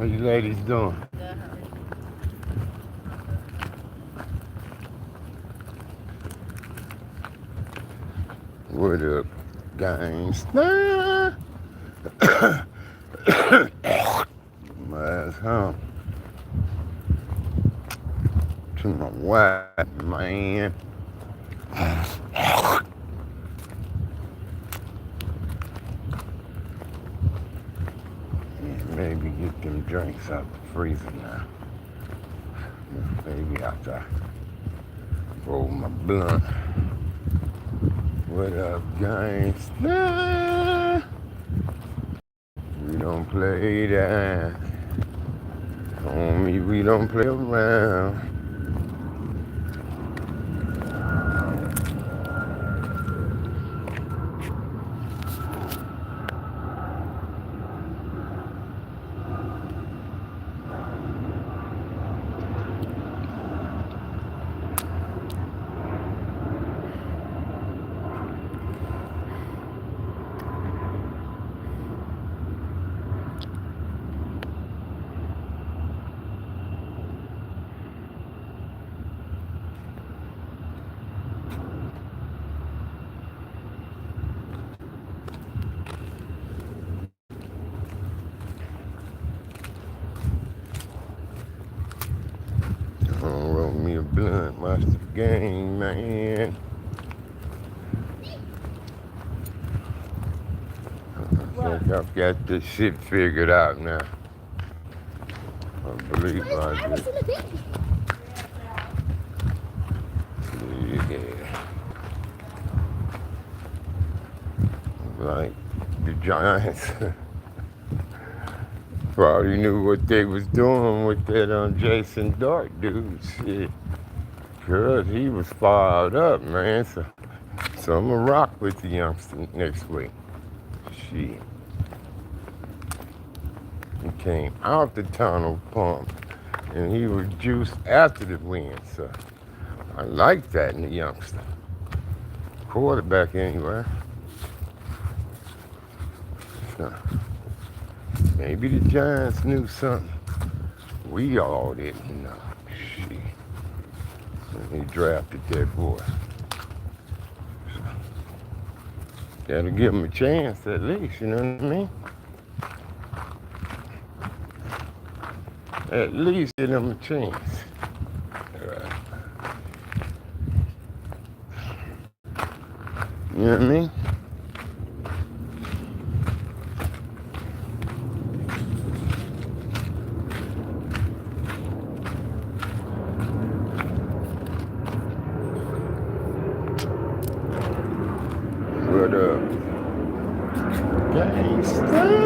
How you ladies doing? What up, gangsta? My ass home to my wife, man. Maybe get them drinks out the freezer now. Maybe after I roll my blunt. What up, gangsta? We don't play that. Homie, we don't play around. Roll me a blunt, watch the game, man. I think I've got this shit figured out now. I believe I do. Yeah. Like the Giants probably knew what they was doing with that Jason Dart dude. Shit. Cause he was fired up, man. So I'm gonna rock with the youngster next week. Shit. He came out the tunnel pump and he was juiced after the win. So I like that in the youngster. Quarterback anyway. So maybe the Giants knew something we all didn't know. Shit. And he drafted that boy. So, gotta give him a chance at least, you know what I mean? At least give him a chance. You know what I mean? What up? Gangsta.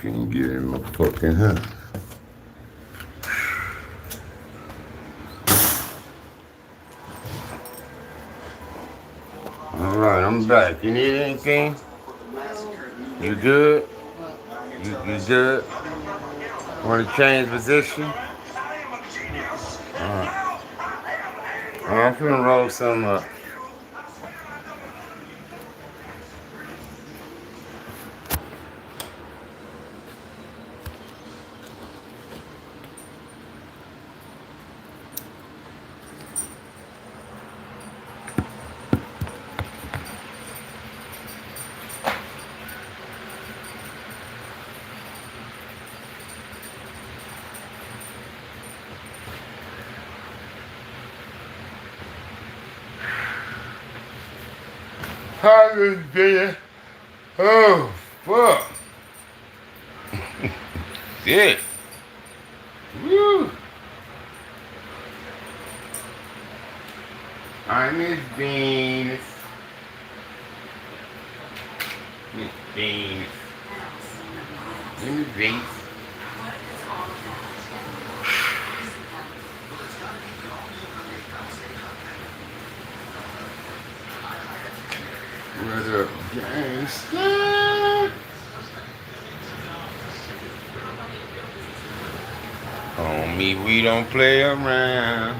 Can get in my fucking house. All right, I'm back. You need anything? You good? You good? Want to change position? Alright. I'm finna roll some up. Hallelujah. Oh, fuck. Shit. Woo. I miss beans. Beans. Give me beans. What up, gangsta? Homie, we don't play around.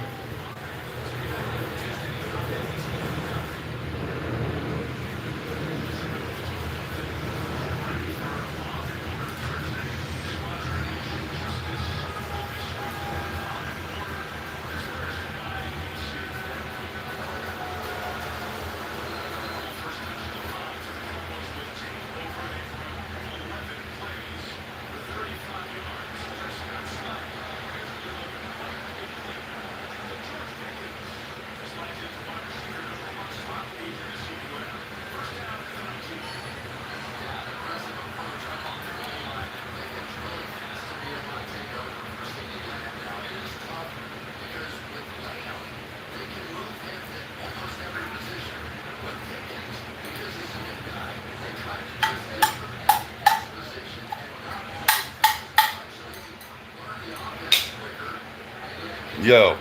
Yo.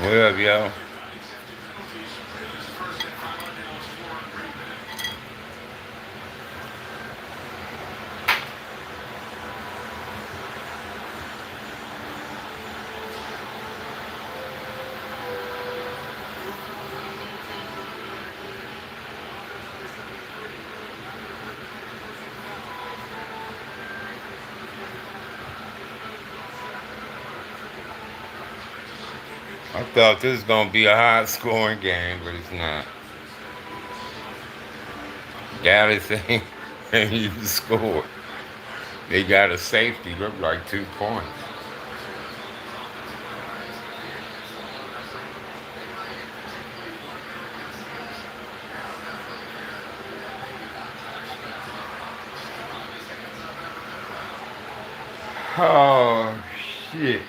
What up, yo? I thought this was gonna be a high scoring game, but it's not. Dallas ain't even scored. They got a safety, look like 2 points. Oh shit.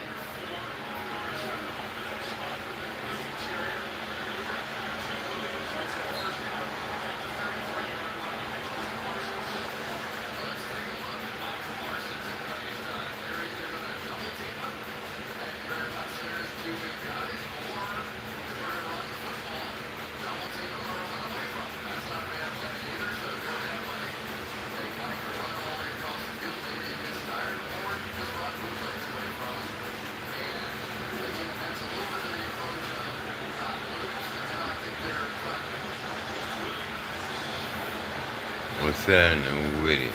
What's happening with it?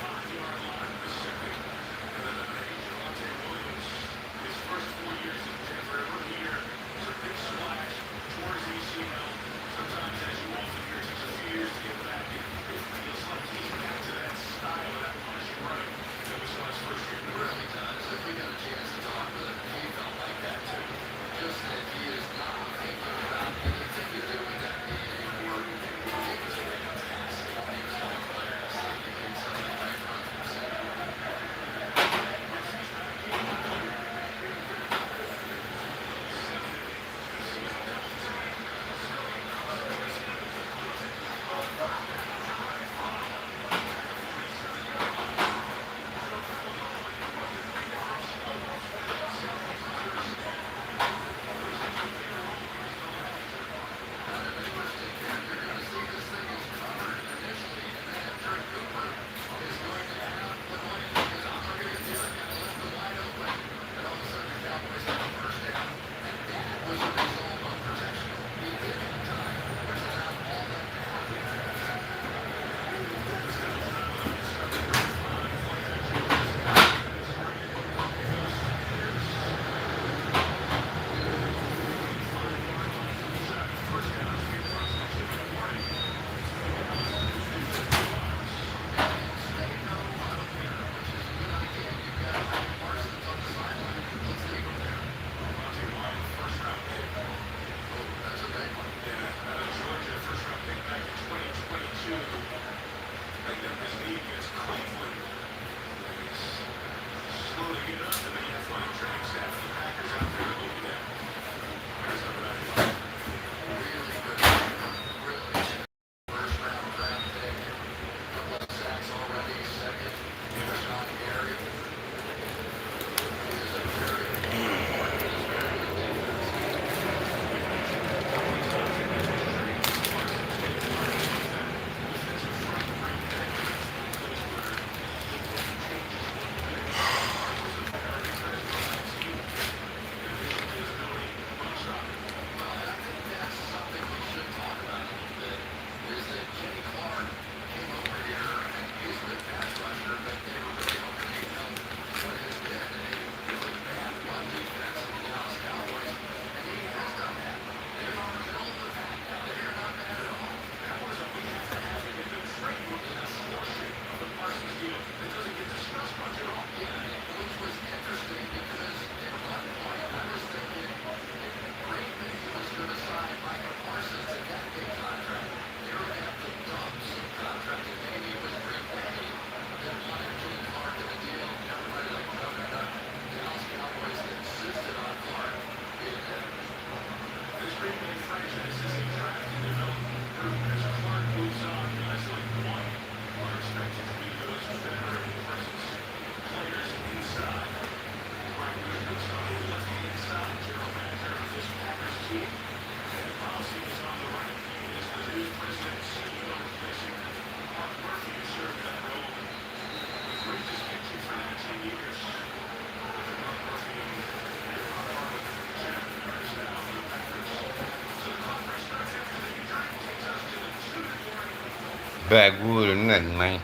Backwood or nothing, man.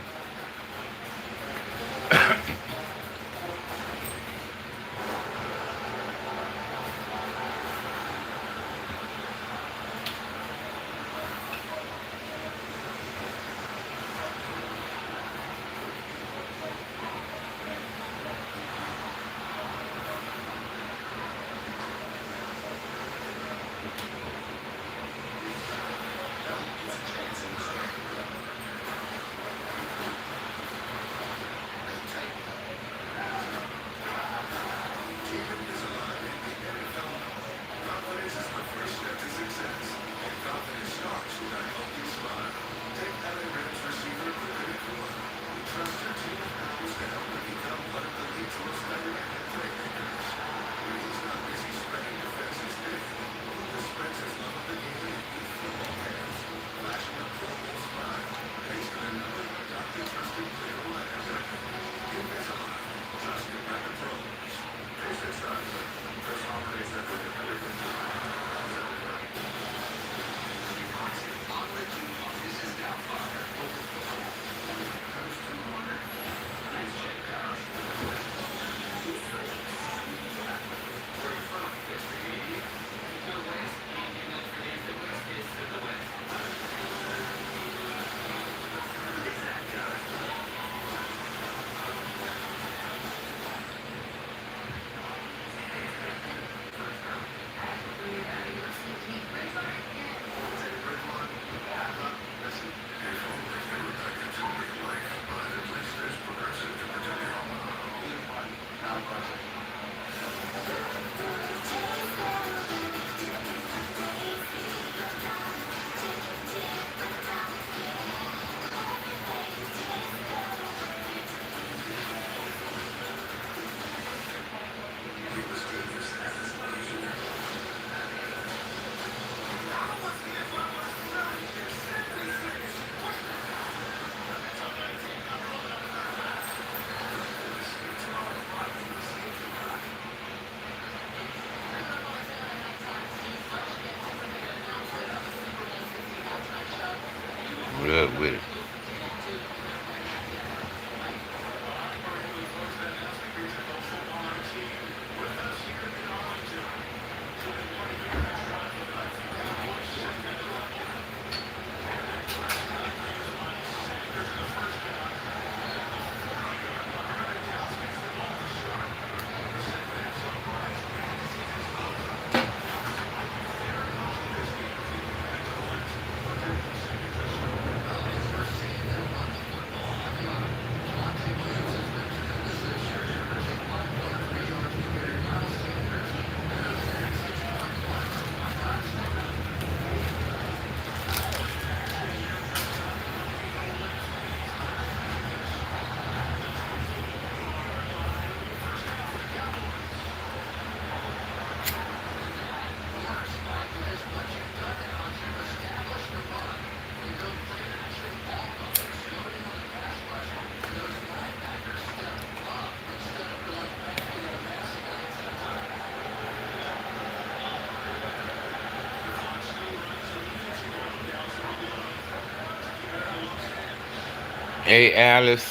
Hey, Alice,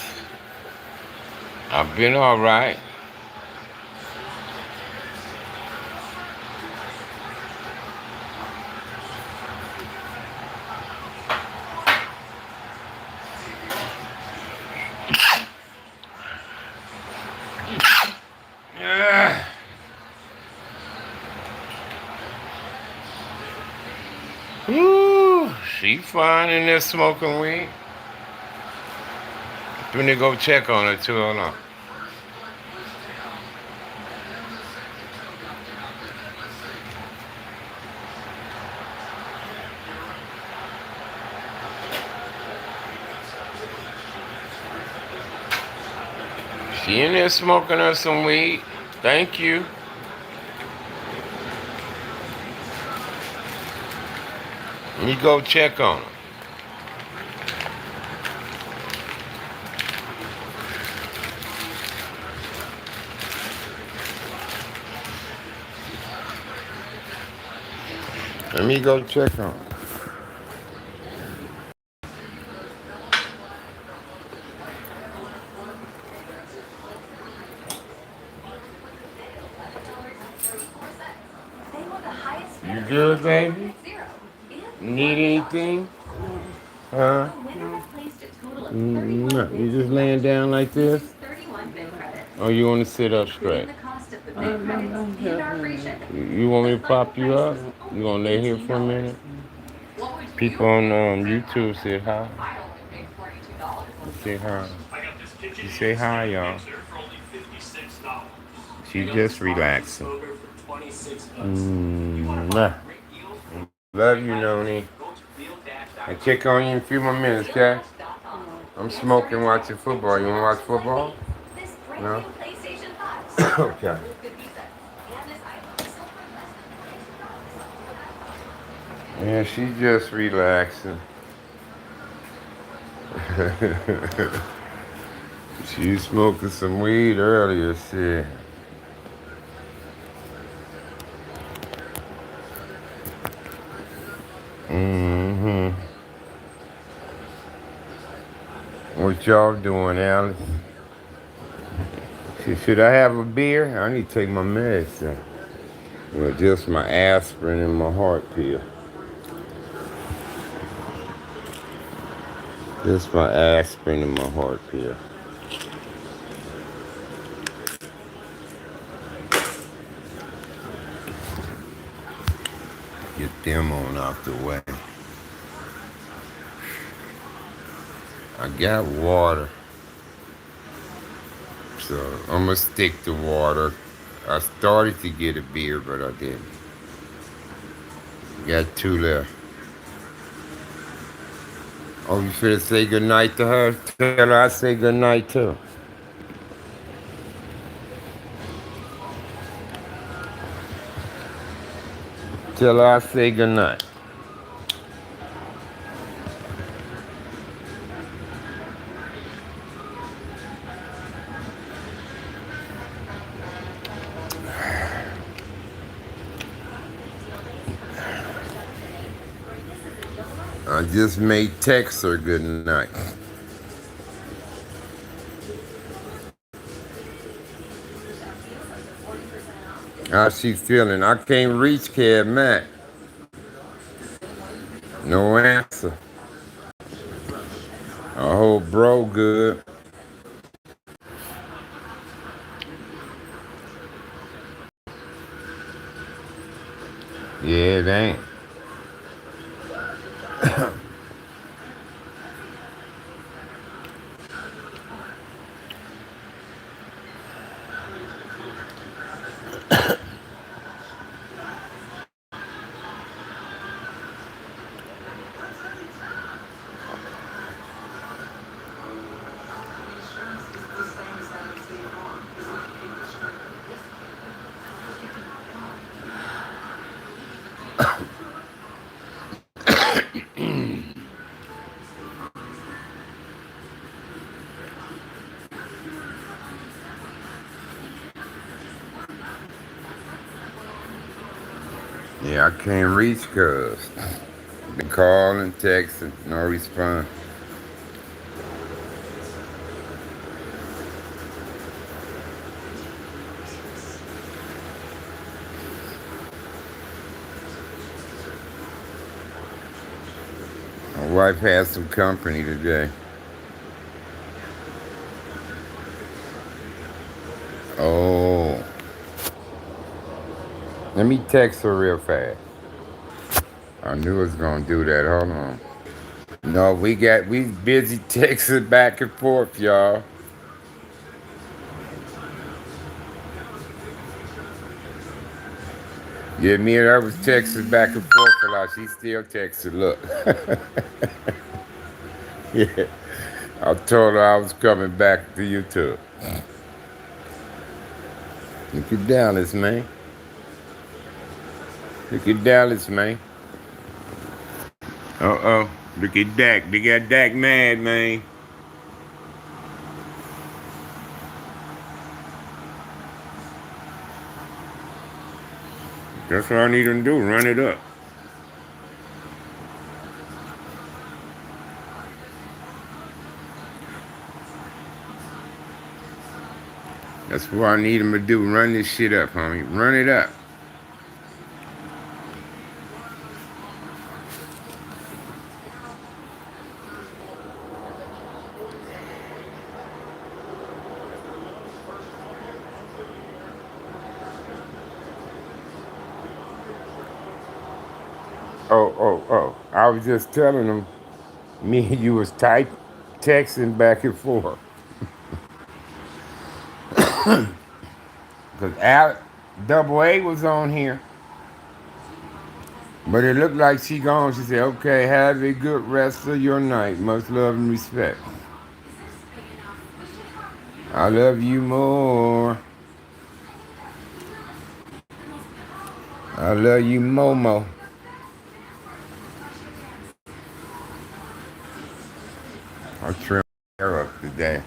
I've been all right. Yeah. Woo, she fine in there smoking weed. When they go check on her too, or not? She in there smoking her some weed. Thank you. Let me go check on her. Let me go check on her. You good, baby? Need anything? Huh? You just laying down like this? Or you want to sit up straight? You want me to pop you up? You want to lay here for a minute? People on YouTube said hi. Say hi. You say hi, y'all. She's just relaxing. Mwah. Love you, Noni. I check on you in a few more minutes, okay? I'm smoking, watching football. You want to watch football? No? Okay. Yeah, she's just relaxing. She was smoking some weed earlier, shit. Mm-hmm. What y'all doing, Alice? Should I have a beer? I need to take my medicine. Well, just my aspirin and my heart pill. Just my aspirin and my heart pill. Get them on out the way. I got water. So I'm gonna stick to water. I started to get a beer, but I didn't. Got two left. Oh, you should say goodnight to her? Tell her I say goodnight too. Tell her I say goodnight. I just may text her goodnight. How she feeling? I can't reach Cab Matt. No answer. I hope bro good. Yeah, it ain't. Yeah, I can't reach cuz. Been calling, texting, no response. Wife has some company today. Oh, let me text her real fast. I knew it was gonna do that. Hold on. No, we busy texting back and forth, y'all. Yeah, me and her was texting back and forth a lot. She still texting. Look. Yeah. I told her I was coming back to YouTube. Look at Dallas, man. Look at Dallas, man. Uh-oh. Look at Dak. They got Dak mad, man. That's what I need him to do. Run it up. That's what I need him to do. Run this shit up, homie. Run it up. Oh. I was just telling him, me and you was texting back and forth. Because Double A was on here. But it looked like she gone. She said, okay, have a good rest of your night. Much love and respect. I love you more. I love you, Momo. I trimmed her up today.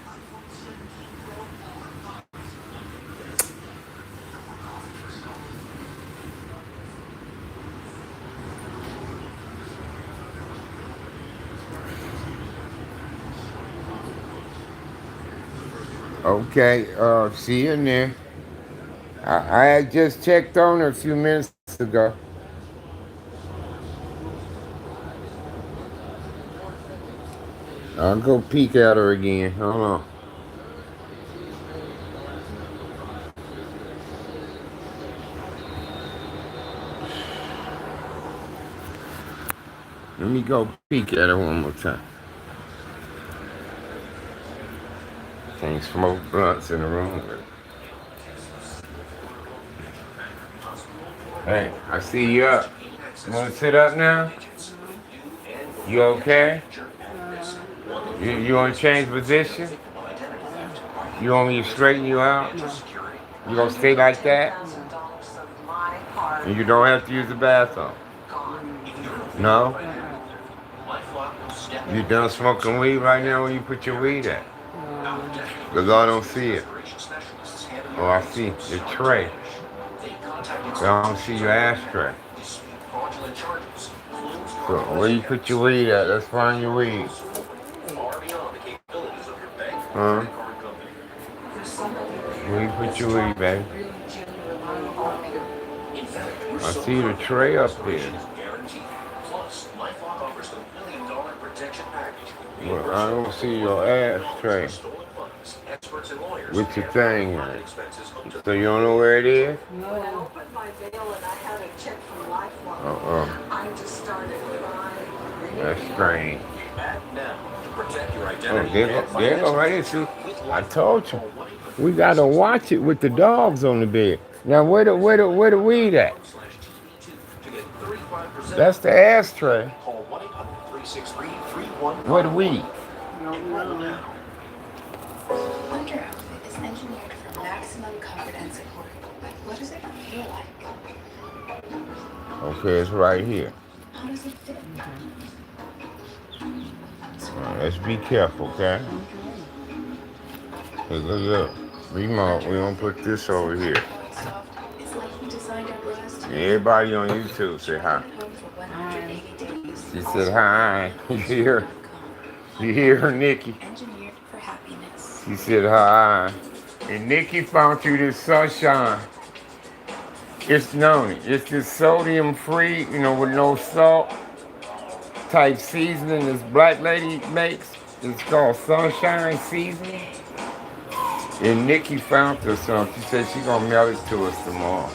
Okay, she in there. I had just checked on her a few minutes ago. I'll go peek at her again. Hold on. Let me go peek at her one more time. Can't smoke blunts in the room. Hey, I see you up. You want to sit up now? You okay? You want to change position? You want me to straighten you out? You gonna stay like that? And you don't have to use the bathroom? No? You done smoking weed right now? Where you put your weed at? Because I don't see it. Oh, I see your tray. But I don't see your ashtray. So where you put your weed at? Let's find your weed. Huh? Where you put your weed, baby? I see the tray up there. Well, I don't see your ashtray with your thing in it. So you don't know where it is? No. That's strange. Oh, there go right here. See, I told you. We gotta watch it with the dogs on the bed. Now where the weed at? That's the ashtray. Where the weed? Under outfit is engineered for maximum comfort and support. But what does it feel like? Okay, it's right here. How does it fit? Let's be careful, okay? Look. Remote, we're gonna put this over here. Everybody on YouTube say hi. She said hi. You hear her, Nikki? She said hi. And Nikki found you this sunshine. It's known. It's this sodium free, with no salt. type seasoning this black lady makes. It's called sunshine seasoning. And Nikki found her some. She said she gonna mail it to us tomorrow.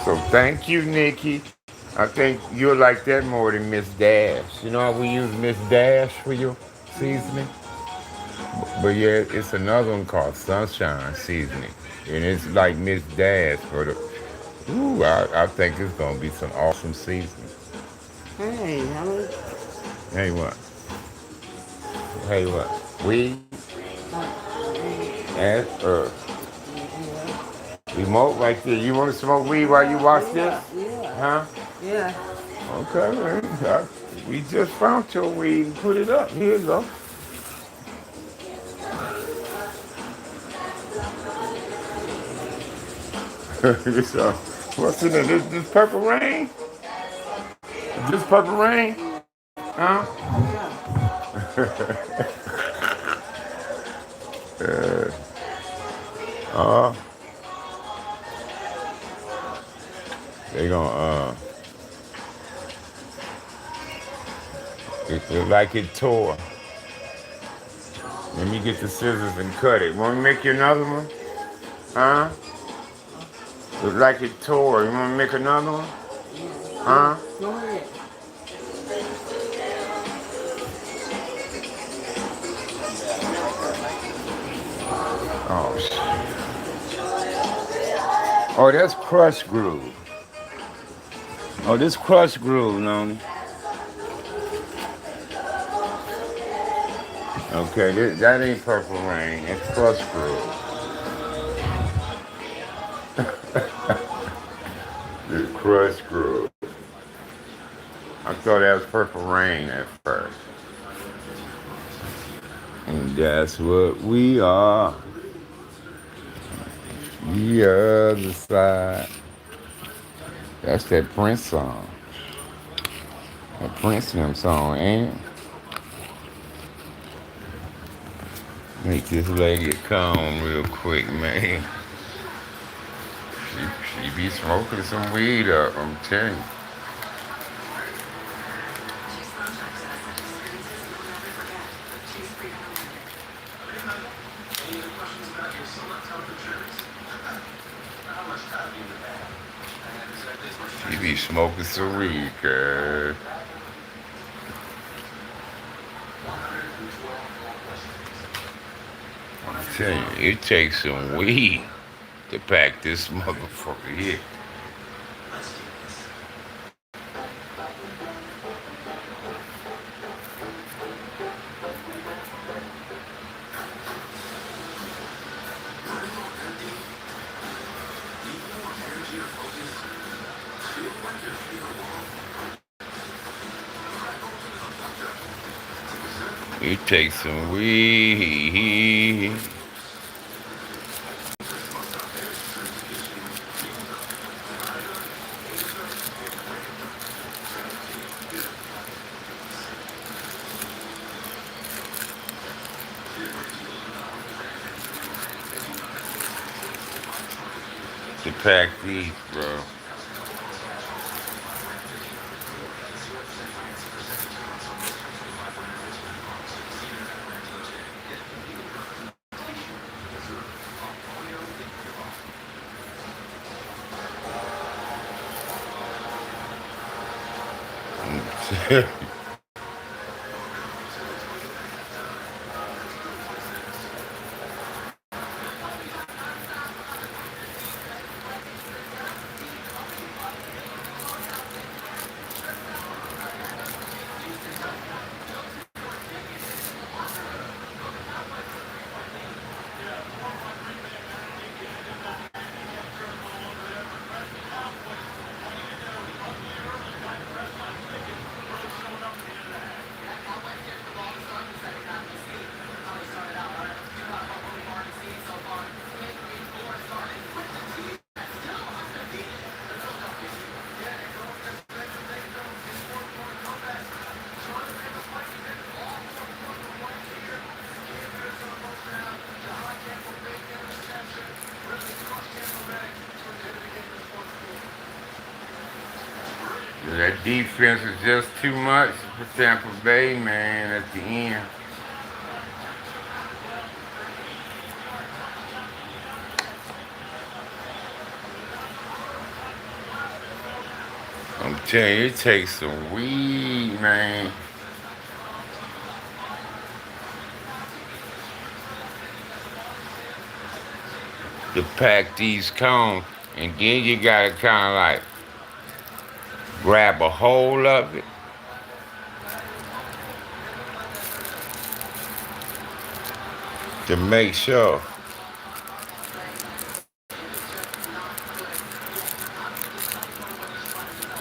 So thank you, Nikki. I think you'll like that more than Miss Dash. You know how we use Miss Dash for your seasoning? But yeah, it's another one called Sunshine Seasoning. And it's like Miss Dash for the. Ooh, I think it's gonna be some awesome seasoning. Hey, how many? Hey what? Hey what? We and remote right there. You want to smoke weed while you watch this? Yeah. Huh? Yeah. Okay, man. We just found your weed and put it up. Here you go. So, what's in it? This purple rain? This purple rain? Huh? Uh, they gonna it like it tore. Let me get the scissors and cut it. Want me to make you another one? Huh? Look like it tore. You want to make another one? Huh? Go ahead. Oh, oh, that's Crush Groove. Oh, this Crush Groove, Noni. Okay, that ain't Purple Rain. That's Crush Groove. This Crush Groove. I thought that was Purple Rain at first. And that's what we are. The other side. That's that Prince song. That Prince and them song, ain't it? Make this lady come real quick, man. She be smoking some weed up, I'm telling you. She be smoking some weed, cuz. I'm telling you, it takes some weed to pack this motherfucker here. It takes some weed to pack these, bro. Defense was just too much for Tampa Bay, man, at the end. I'm telling you, it takes some weed, man, to pack these cones. And then you gotta kind of like grab a hold of it to make sure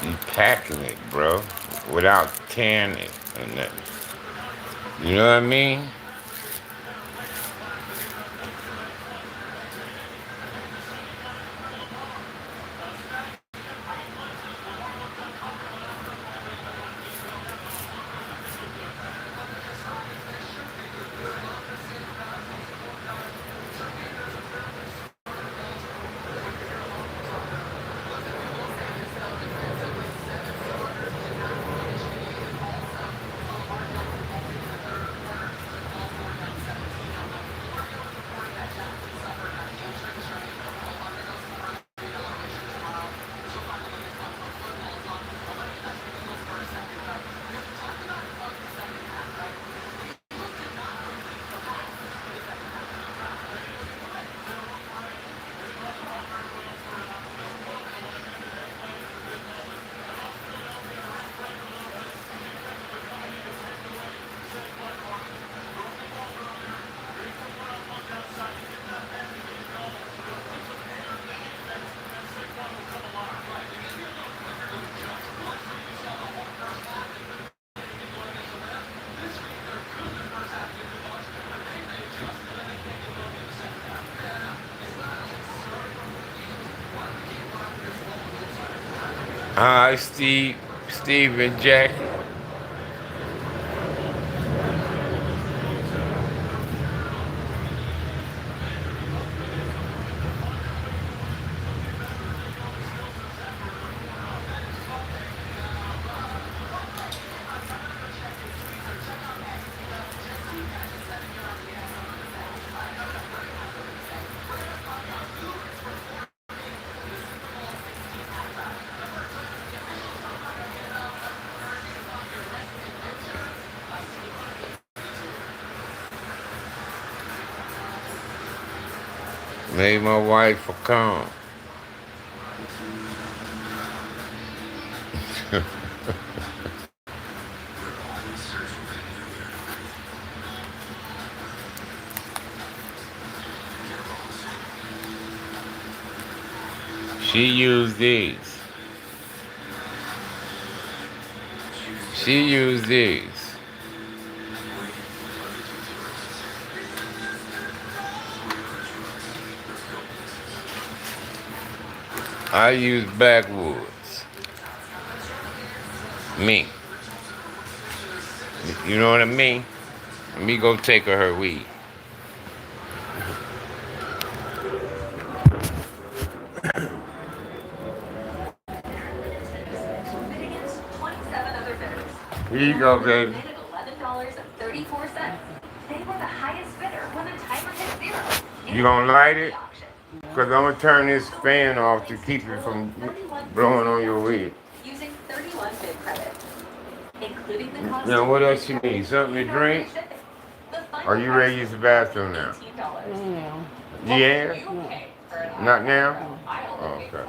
you packing it, bro, without tearing it or nothing. You know what I mean? Hi, Steve and Jackie. Made my wife a calm. She used these. She used these. I use backwoods. Me. You know what I mean? Me go take her weed. Here you go, baby. You gonna light it? Because I'm going to turn this fan off to keep it from blowing on your weed. Now, what else you need? Something to drink? Are you ready to use the bathroom now? No. Yeah? No. Not now? Oh, okay.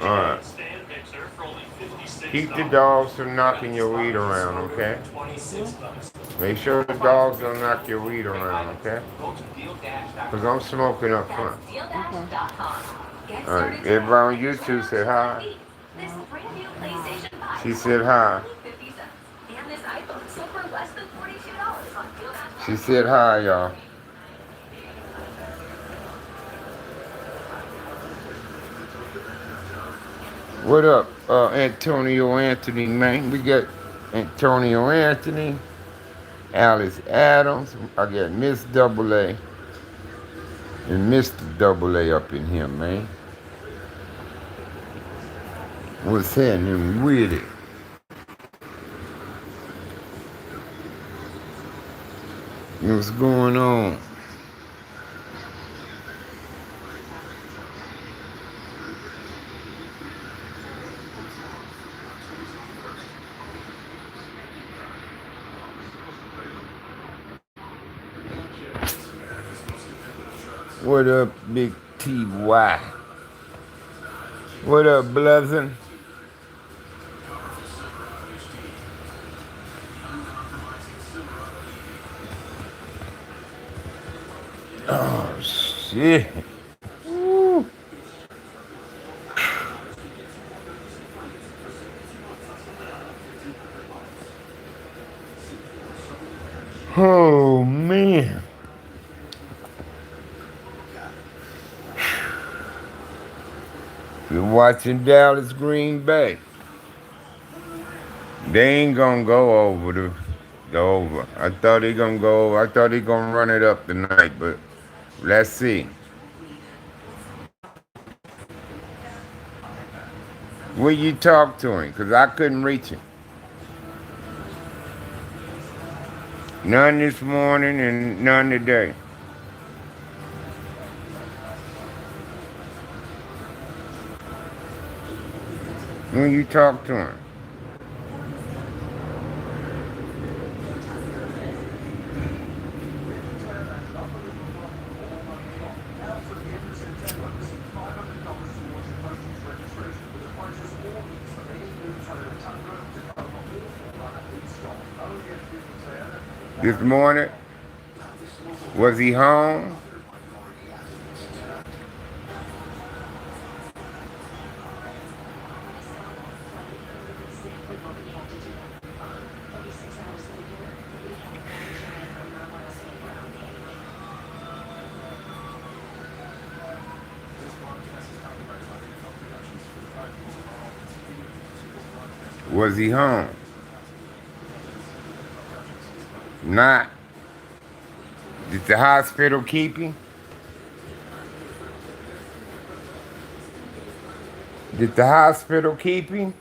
All right. Keep the dogs from knocking your weed around, okay? Make sure the dogs don't knock your weed around, okay? Because I'm smoking up front. All right. Everybody on YouTube said hi. She said hi. She said hi, y'all. What up, Antonio Anthony, man? We got Antonio Anthony, Alice Adams. I got Miss Double A and Mr. Double A up in here, man. What's happening with it? What's going on? What up, Big T.Y.? What up, Blessing? Oh, shit. Woo. Oh, man. You're watching Dallas Green Bay. They ain't gonna go over the over. I thought they gonna go over. I thought they gonna run it up tonight, but let's see. Will you talk to him? Because I couldn't reach him. None this morning and none today. When you talk to him. This morning, was he home? Was he home? Not. Did the hospital keep him? Did the hospital keep him?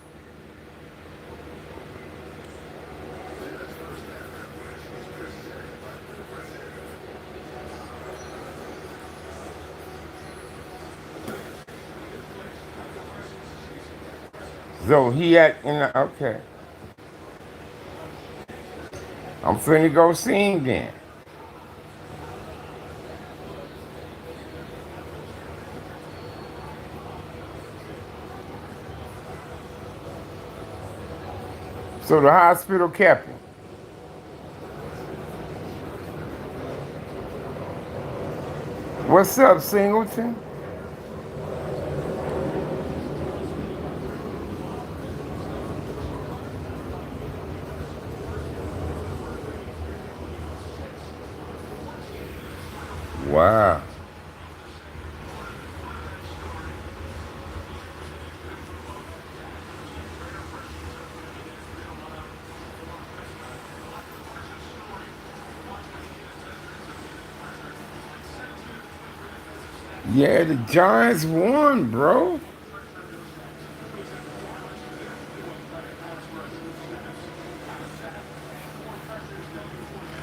So he had, okay. I'm finna go see him then. So the hospital kept him. What's up, Singleton? Wow. Yeah, the Giants won, bro.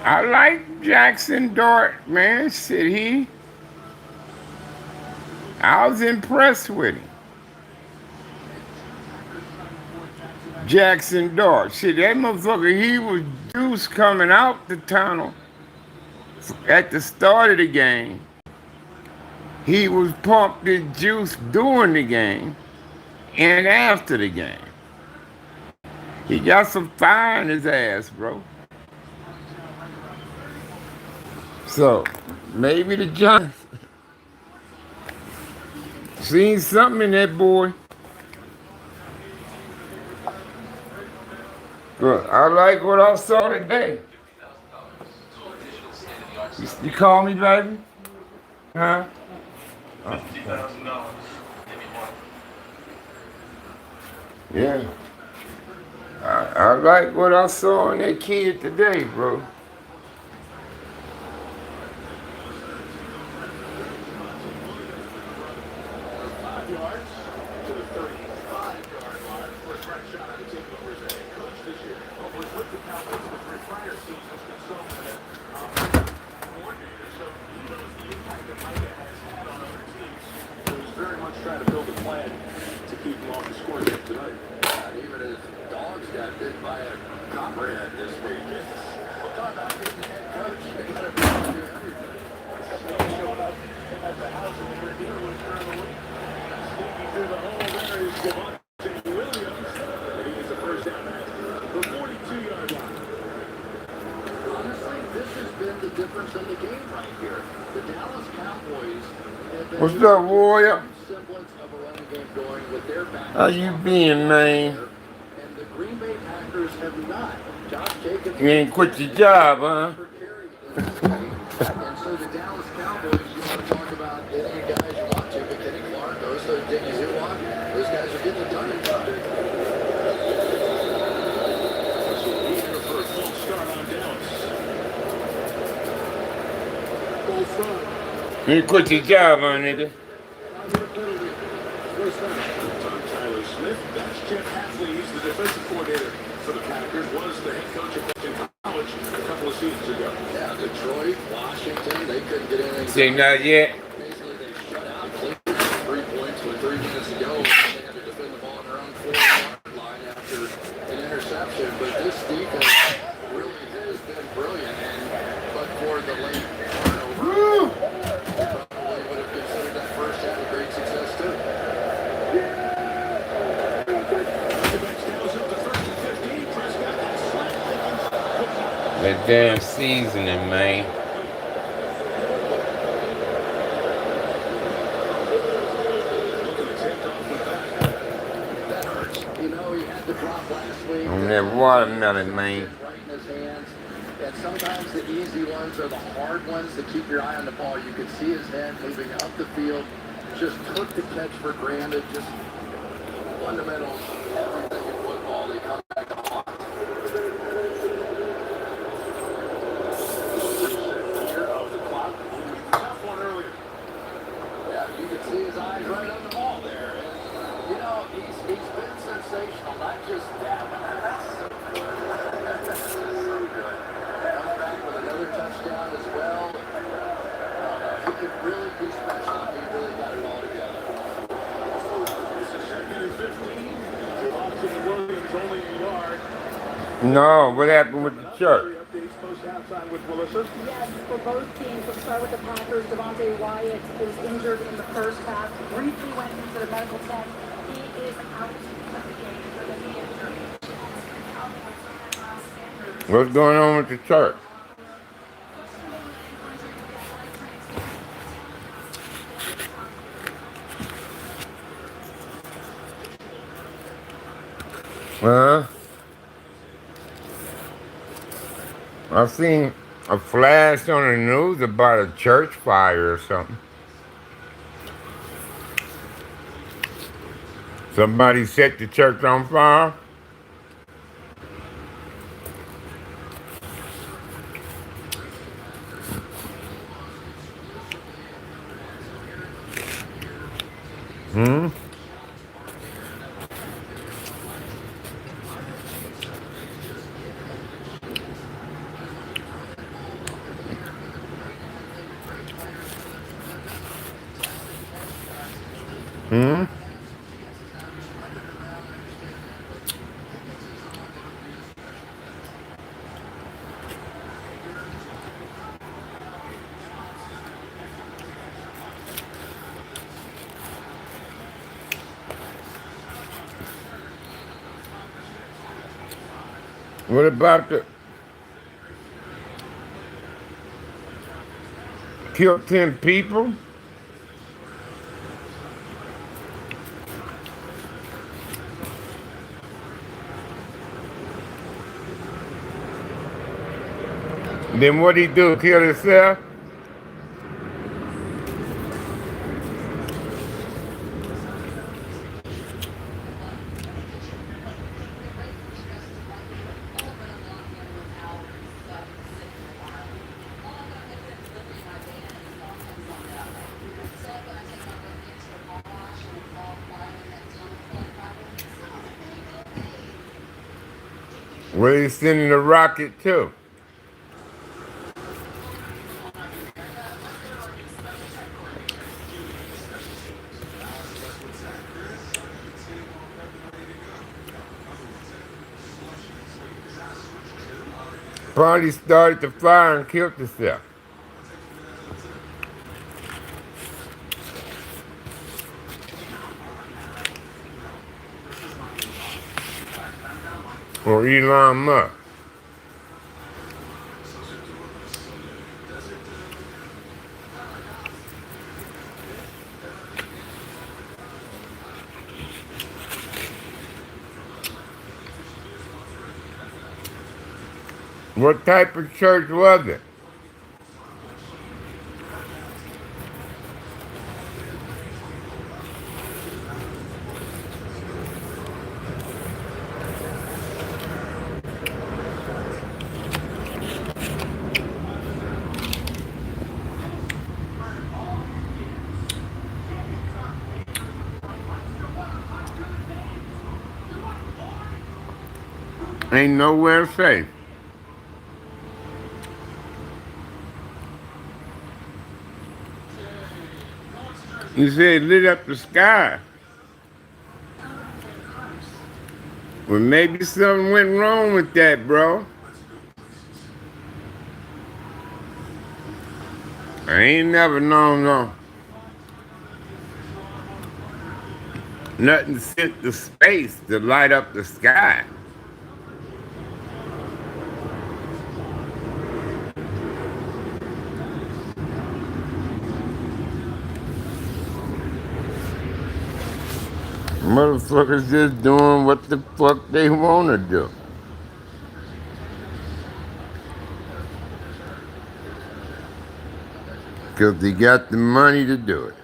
I like Jackson Dart, man. Shit, I was impressed with him. Jackson Dart. Shit, that motherfucker, he was juice coming out the tunnel at the start of the game. He was pumped the juice during the game and after the game. He got some fire in his ass, bro. So, maybe the Giants seen something in that boy. But I like what I saw today. You call me, baby? Huh? Yeah. I like what I saw in that kid today, bro. Honestly, this has been the difference in the game right here. The Dallas Cowboys have been What's able to up, get Warrior? some semblance of a running game going with their How backup you offensive been, line man? there, and the Green Bay Packers have not. Josh Jacobs You ain't quit your job, huh? per carry in this game. And so the Dallas Cowboys, you want to talk about any guys you want to, but Kenny Clark, Osa, Diggy Zuwa, those guys are getting it done in time. For a false start on Dallas. Full front. You ain't quit your job, huh, nigga? Tyler Smith, that's Jeff Hafley. He's the defensive coordinator for the Packers. Was the head coach at college a couple of seasons ago. Yeah, Detroit, Washington, they couldn't get anything. Say not yet. Basically, they shut out Cleveland 3 points with 3 minutes to go. They had to defend the ball on their own 4-yard line after an interception. But this defense really has been brilliant. And but for the late turnover, probably would have considered that first half a great success too. That damn seasoning, man. That hurts. You know, he had the drop last week. On that watermelon, man. Right in his hands. And sometimes the easy ones are the hard ones to keep your eye on the ball. You could see his head moving up the field. Just took the catch for granted. Just fundamentals, everything in football, they come back to haunt. Yeah, you can see his eyes right on the ball there. And, you know, he's been sensational, not just that. That's so good. Comes back with another touchdown as well. He could really be special if he really got it all together. It's a 2nd and 15. Austin Williams only a yard. No, what happened with the church? Updates post halftime with Melissa. Yes, for both teams. Let's start with the Packers. Devontae Wyatt is injured in the first half. Briefly went into the medical tent. He is out of the game for the knee injury. What's going on with the church? Huh? I seen a flash on the news about a church fire or something. Somebody set the church on fire? Hmm? Hmm? What about the kill 10 people? Then what'd he do? Kill himself? Where he sending the rocket to? Probably started the fire and killed himself. Or Elon Musk. What type of church was it? Ain't nowhere safe. You said it lit up the sky. Well, maybe something went wrong with that, bro. I ain't never known nothing sent to space to light up the sky. Motherfuckers just doing what the fuck they wanna do. Cause they got the money to do it.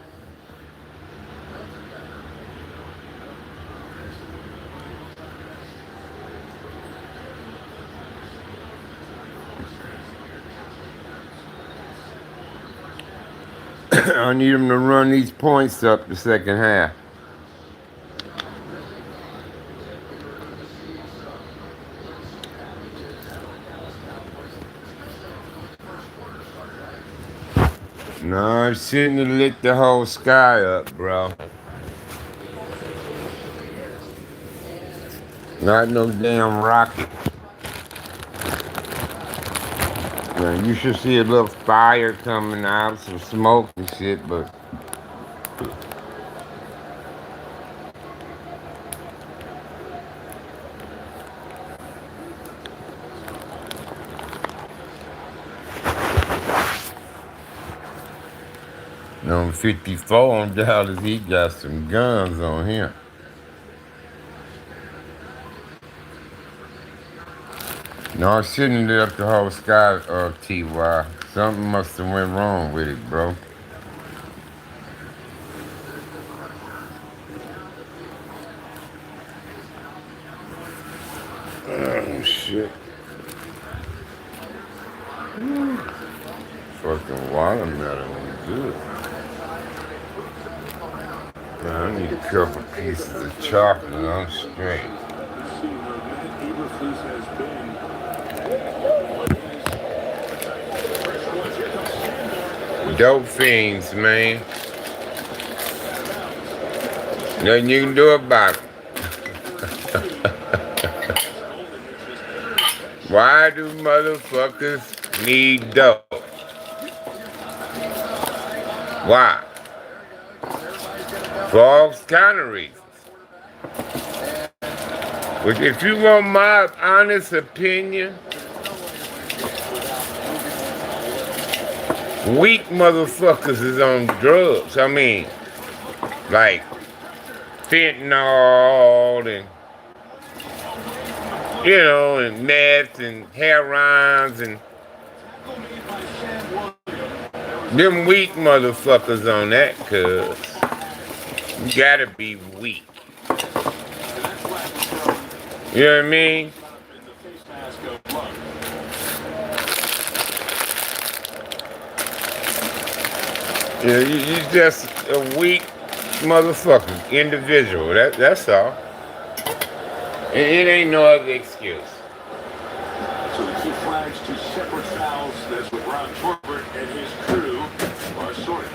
I need them to run these points up the second half. No, I shouldn't have lit the whole sky up, bro. Not no damn rocket. Now, you should see a little fire coming out, some smoke and shit, but on 54 on Dallas, he got some guns on him. No, I shouldn't have lit up the whole sky, TY. Something must have went wrong with it, bro. Oh, shit. Fucking watermelon is good. Man, I need a couple pieces of chocolate. I'm straight. Dope fiends, man. Nothing you can do about it. Why do motherfuckers need dope? Why? For all kind of reasons. But if you want my honest opinion, weak motherfuckers is on drugs. I mean, like fentanyl and, you know, and meth and heroins and them weak motherfuckers on that, cuz you gotta be weak. You know what I mean? Yeah, you just a weak motherfucker, individual. That's all. It ain't no other excuse. So the key flags to separate fouls. That's what Ron Torbert and his crew are sorting.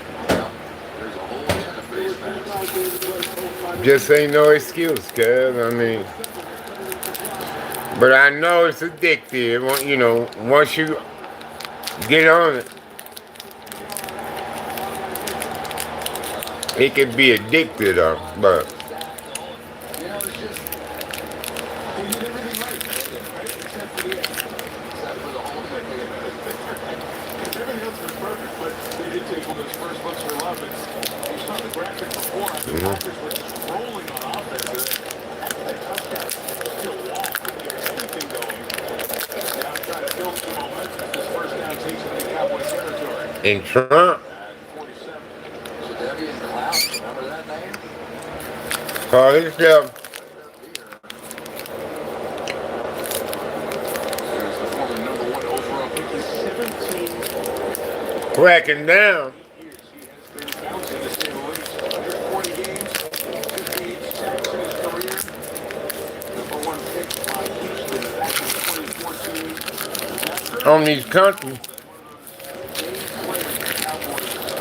There's a whole lot of face masks. Just ain't no excuse, cuz. I mean, but I know it's addictive. You know, once you get on it, it can be addicted, but You know, it's just, they did everything right. The Packers were just rolling on offense. That touchdown still walk, couldn't get anything going. Now trying to build some momentum. This first down takes them into Cowboy territory. In Trump. At 47. So Debbie and Klaus, remember that name? Call himself There's the former #1 overall pick. He's 17 cracking down. years. He has been bouncing to say the least. 140 games, 58 sacks in his career. #1 pick by Houston back in 2014. On these countries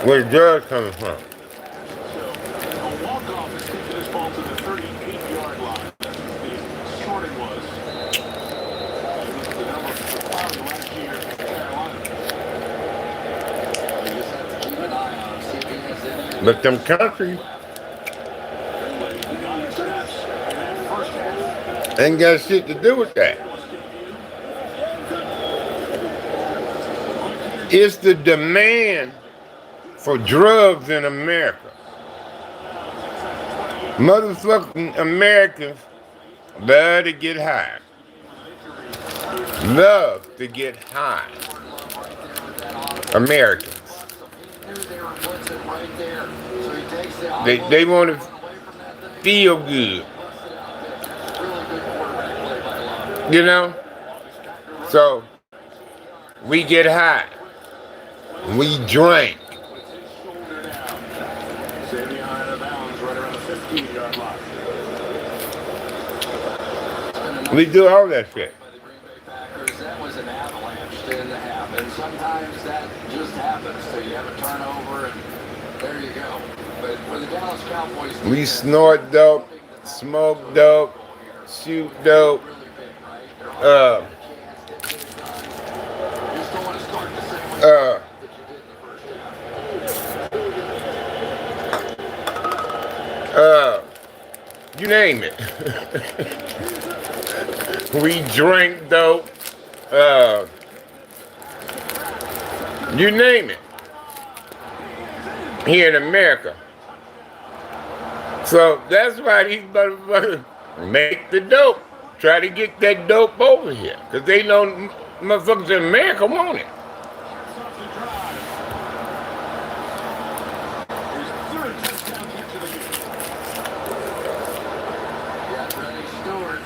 where the drugs coming from. A walk-off has taken this ball to the 38-yard line. That's what the shorting was. He was the number for Cloudy last year in Carolina. We just have to keep an eye on him, see if he has any. But them countries He got snaps in that first half. ain't got shit to do with that. It's the demand for drugs in America. Motherfucking Americans love to get high. Love to get high. Americans. They want to feel good. You know? So, we get high. We drink. Savion out of bounds right around the 15-yard line. We do all that shit. By the Green Bay Packers, that was an avalanche in the half, and sometimes that just happens. So you have a turnover, and there you go. But for the Dallas Cowboys, We snort dope, smoke dope, shoot dope. really big, right? They're all you just don't want to start the same way that you did in the first half. You name it. We drink dope. You name it. Here in America. So that's why these motherfuckers make the dope. Try to get that dope over here. Because they know motherfuckers in America want it. His third touchdown catch of the game. Yeah, Freddie Stewart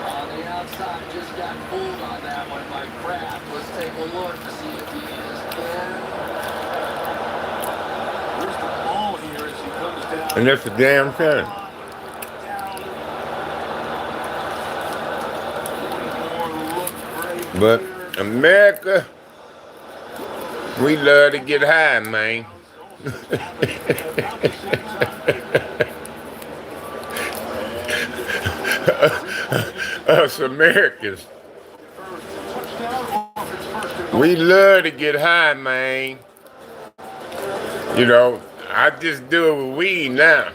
on the outside just got fooled on that one by Kraft. Let's take a look to see if he is in. Where's the ball here as he comes down? And that's the damn thing. But America, we love to get high, man. Us Americans, we love to get high, man. You know, I just do it with weed now.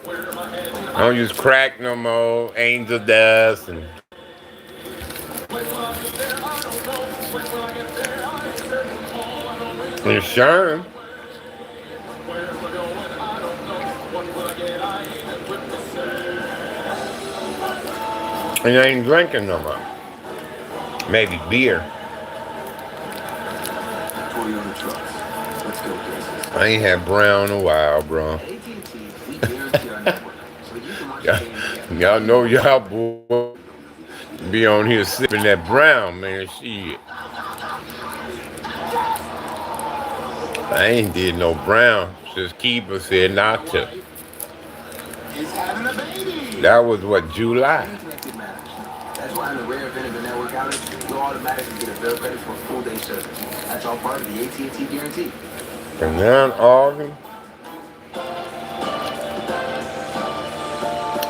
I don't use crack no more, angel dust, and sure. And I ain't drinking no more. Maybe beer. Toyota trucks. Let's go places. I ain't had brown in a while, bro. AT&T, we guarantee our network, so you can watch the game. Y'all know y'all boy be on here sipping that brown, man. Shit. I ain't did no brown since Keeper said not to. He's having a baby. That was what, July? Interconnected matters. That's why in the rare event of a network outage, you'll automatically get a bill credit for a full day service. That's all part of the AT&T guarantee. And now August.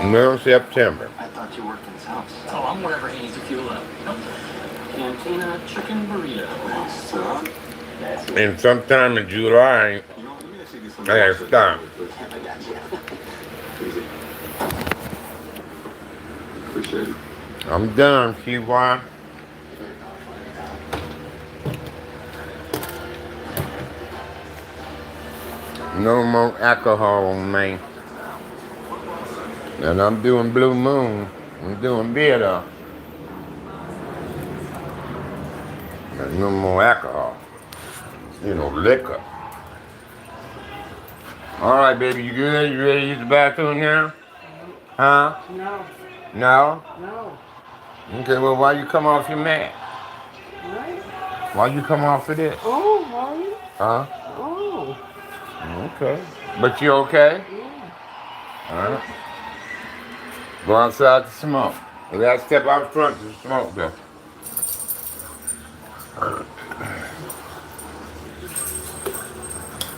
Now September. I thought you worked in his house. Oh, I'm wherever he needs to fuel up. Cantina chicken burrito. Son. That's it. And sometime in July, You know, let me actually get some I gotta stop. I got you. Easy. Appreciate it. I'm done. See why? No more alcohol, man. And I'm doing Blue Moon. I'm doing beer. No more alcohol. Liquor. All right, baby, you good? You ready to use the bathroom now? Huh? No. No? No. Okay, well, why you come off your mat? What? Why you come off of this? Oh, Harvey? Huh? Oh. Okay. But you okay? Yeah. All right. Go outside to smoke. You gotta step out front to smoke, though.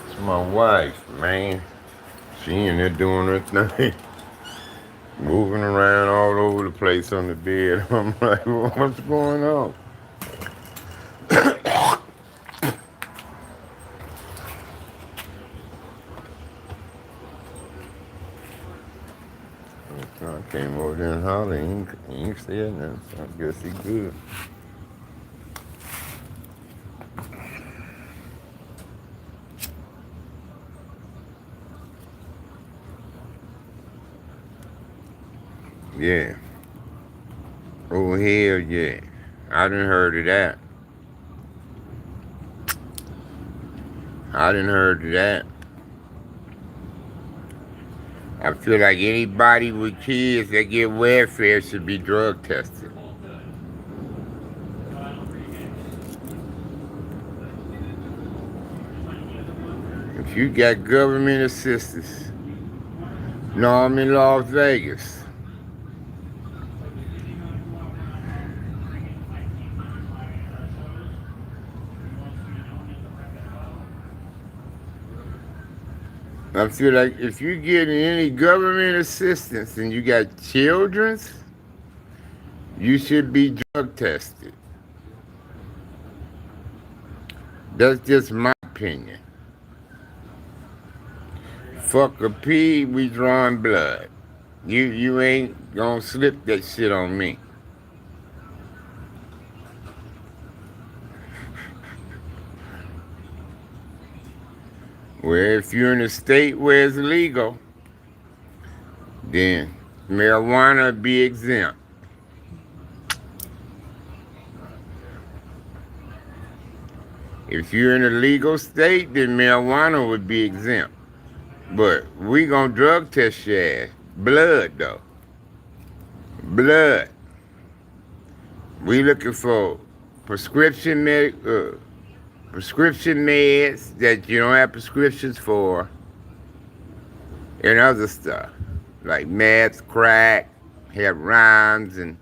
It's my wife, man. She in there doing her thing. Moving around all over the place on the bed. I'm like, what's going on? I came over there and hollered. He ain't said nothing, so I guess he good. Yeah. Oh, hell yeah. I done heard of that. I done heard of that. I feel like anybody with kids that get welfare should be drug tested. If you got government assistance, no, I'm in Las Vegas. I feel like if you get any government assistance and you got children's, you should be drug tested. That's just my opinion. Fuck a pee, we drawing blood. You ain't gonna slip that shit on me. Well, if you're in a state where it's legal, then marijuana would be exempt. If you're in a legal state, then marijuana would be exempt. But we gonna drug test your ass. Blood, though. Blood. We looking for prescription meds that you don't have prescriptions for, and other stuff like meth, crack, heroin, and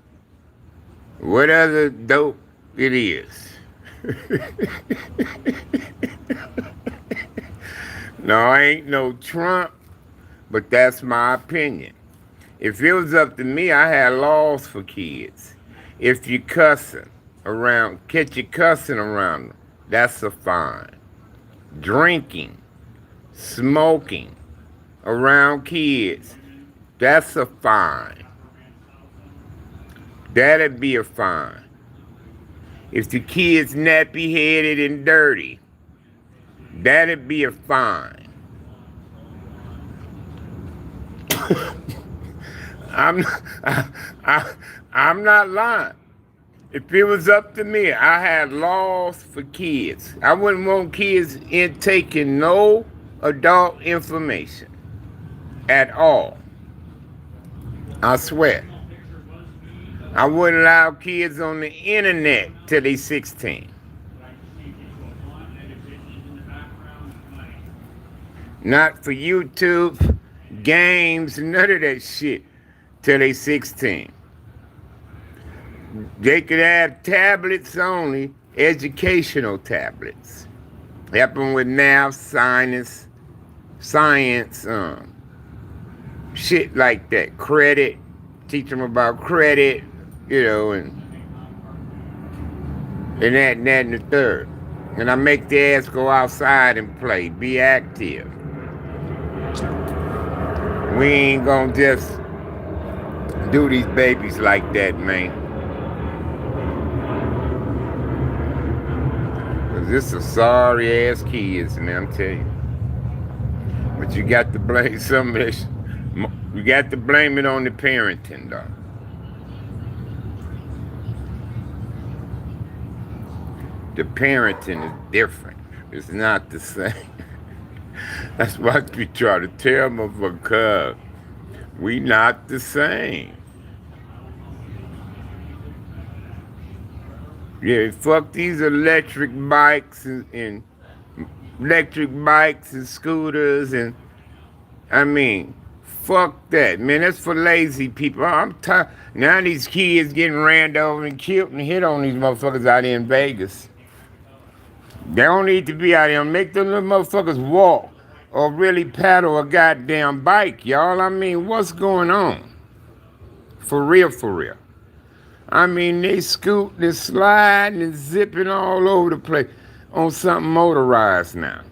what other dope it is. No, I ain't no Trump, but that's my opinion. If it was up to me, I had laws for kids. If you cussing around, catch you cussing around them, that's a fine. Drinking, smoking around kids, that's a fine. That'd be a fine. If the kid's nappy-headed and dirty, that'd be a fine. I'm not lying. If it was up to me, I had laws for kids. I wouldn't want kids taking no adult information at all. I swear. I wouldn't allow kids on the internet till they 16. Not for YouTube, games, none of that shit till they 16. They could have tablets only, educational tablets. Help them with math, science, shit like that. Credit, teach them about credit, and that and the third. And I make the ass go outside and play, be active. We ain't gonna just do these babies like that, man. Cause this is sorry ass kids, man, I'm telling you. But you got to blame some of this. You got to blame it on the parenting, though. The parenting is different. It's not the same. That's what we try to tell motherfuckers. We not the same. Yeah, fuck these electric bikes and electric bikes and scooters and I mean, fuck that, man. That's for lazy people. I'm tired. Now these kids getting ran over and killed and hit on these motherfuckers out here in Vegas. They don't need to be out here. Make them little motherfuckers walk or really paddle a goddamn bike, y'all. I mean, what's going on? For real, for real. I mean, they scooting and sliding and zipping all over the place on something motorized now.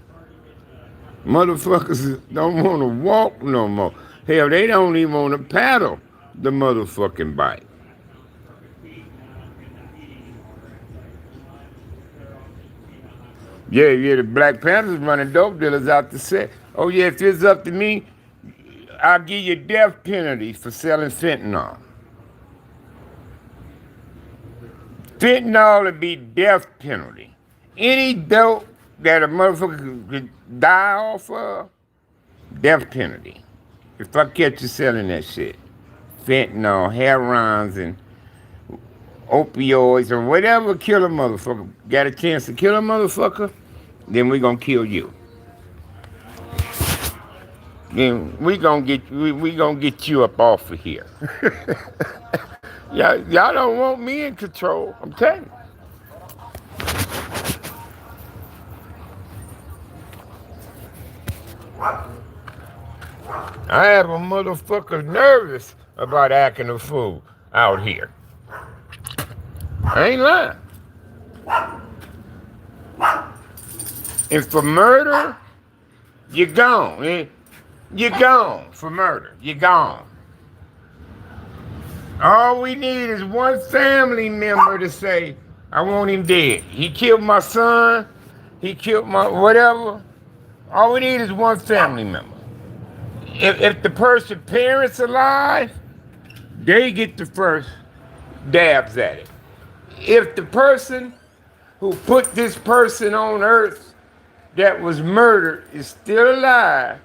Motherfuckers don't want to walk no more. Hell, they don't even want to paddle the motherfucking bike. Yeah, the Black Panthers running dope dealers out the set. Oh yeah, if it's up to me, I'll give you a death penalty for selling fentanyl. Fentanyl would be death penalty. Any dope that a motherfucker could die off of, death penalty. If I catch you selling that shit. Fentanyl, heroins, and opioids, or whatever kill a motherfucker. Got a chance to kill a motherfucker, then we gonna kill you. Then we gonna get you up off of here. Y'all don't want me in control, I'm telling you. I have a motherfucker nervous about acting a fool out here. I ain't lying. And for murder, you're gone. You're gone for murder. You're gone. All we need is one family member to say, I want him dead. He killed my son. He killed my whatever. All we need is one family member. If the person's parents alive, they get the first dabs at it. If the person who put this person on earth that was murdered is still alive,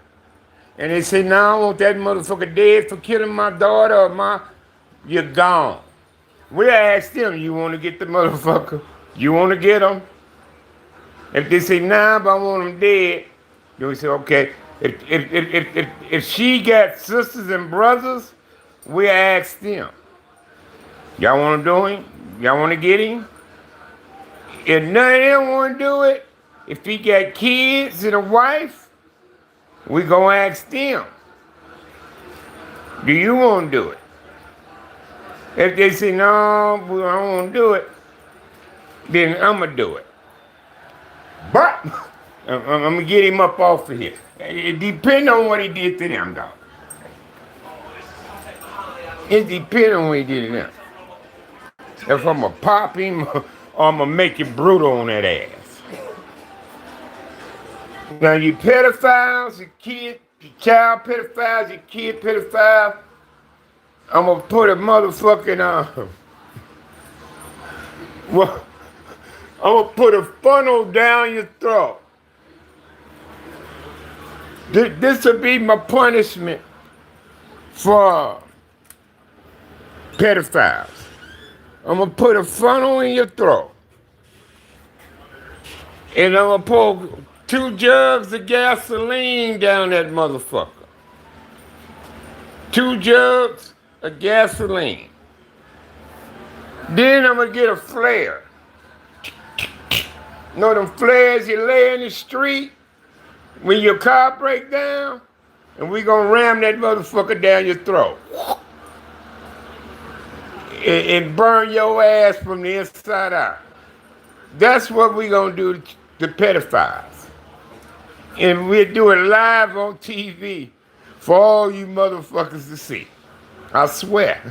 and they say, no, I want that motherfucker dead for killing my daughter or you're gone. We ask them, you want to get the motherfucker? You want to get him? If they say, nah, but I want him dead, then we say, okay. If she got sisters and brothers, we ask them, y'all want to do him? Y'all want to get him? If none of them want to do it, if he got kids and a wife, we gonna ask them, do you want to do it? If they say, no, I don't want to do it, then I'm going to do it. But I'm going to get him up off of here. It depends on what he did to them, dog. It depends on what he did to them. If I'm going to pop him or I'm going to make it brutal on that ass. Now, you pedophiles, you child pedophiles, you kid pedophiles, I'm going to put a motherfucking, well, I'm going to put a funnel down your throat. This will be my punishment for pedophiles. I'm going to put a funnel in your throat. And I'm going to pour 2 jugs of gasoline down that motherfucker. 2 jugs of gasoline. Then I'm going to get a flare. You know them flares you lay in the street when your car break down? And we gonna ram that motherfucker down your throat. And burn your ass from the inside out. That's what we gonna do to pedophiles. And we'll do it live on TV for all you motherfuckers to see. I swear.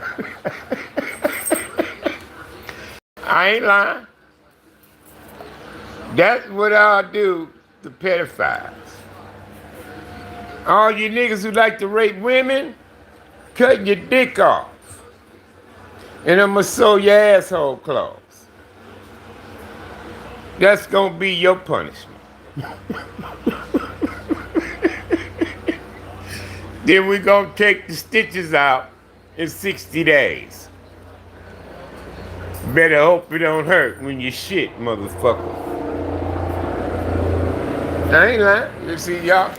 I ain't lying. That's what I'll do to pedophiles. All you niggas who like to rape women, cut your dick off. And I'ma sew your asshole closed. That's gonna be your punishment. Then we gonna take the stitches out in 60 days. Better hope it don't hurt when you shit, motherfucker. I ain't lying. You see, y'all,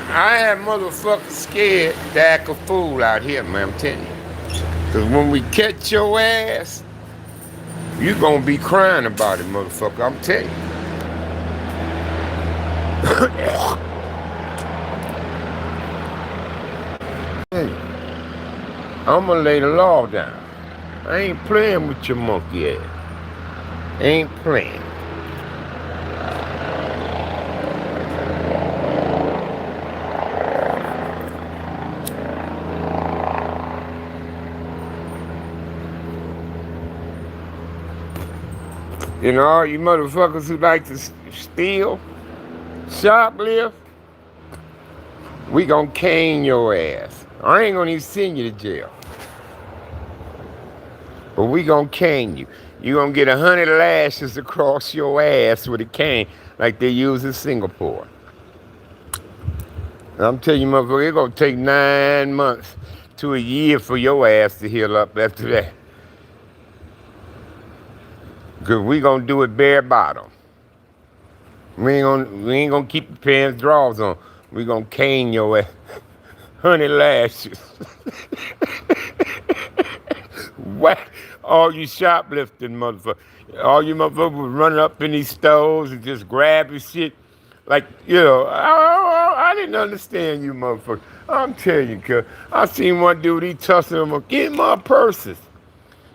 I have motherfuckers scared to act a fool out here, man, I'm telling you. Because when we catch your ass, you gonna be crying about it, motherfucker, I'm telling you. Hey, I'm gonna lay the law down. I ain't playing with your monkey ass. Ain't playing. You know, all you motherfuckers who like to steal, shoplift, we gonna cane your ass. I ain't gonna even send you to jail. But we gonna cane you. You gonna get 100 lashes across your ass with a cane like they use in Singapore. And I'm telling you, motherfucker, it's gonna take 9 months to a year for your ass to heal up after that. Cause we gonna do it bare bottom. We ain't gonna keep the pants drawers on. We gonna cane your ass. 100 lashes. What? All you shoplifting motherfuckers. All you motherfuckers was running up in these stores and just grabbing shit. Like, you know, I didn't understand you motherfuckers. I'm telling you, cuz. I seen one dude, he tussling them up, get my purses.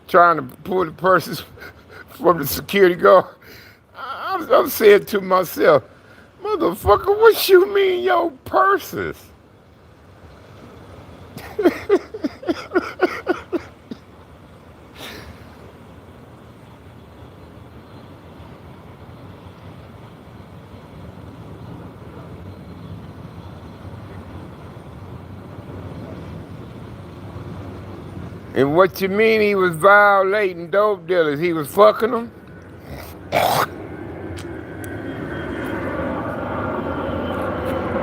Trying to pull the purses from the security guard. I'm saying to myself, motherfucker, what you mean your purses? And what you mean he was violating dope dealers? He was fucking them?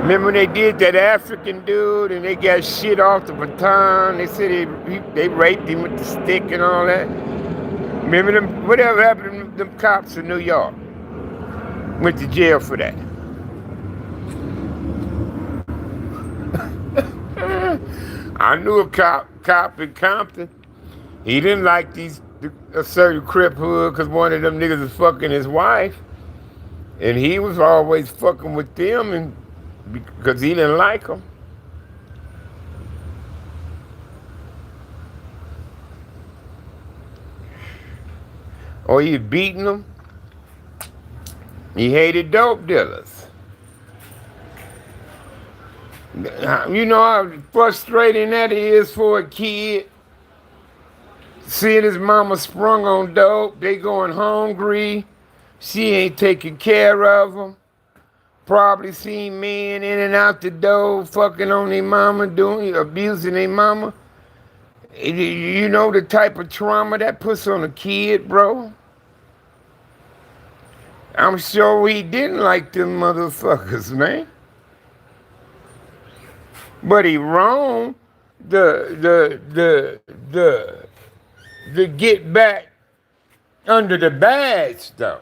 Remember when they did that African dude and they got shit off the baton? They said they raped him with the stick and all that. Remember them? Whatever happened to them cops in New York? Went to jail for that. I knew a cop in Compton. He didn't like a certain Crip hood because one of them niggas was fucking his wife. And he was always fucking with them and because he didn't like them. Or he beating them. He hated dope dealers. You know how frustrating that is for a kid? Seeing his mama sprung on dope, they going hungry, she ain't taking care of them. Probably seen men in and out the door, fucking on their mama, abusing their mama. You know the type of trauma that puts on a kid, bro? I'm sure he didn't like them motherfuckers, man. But he wrong. The get back under the badge, though.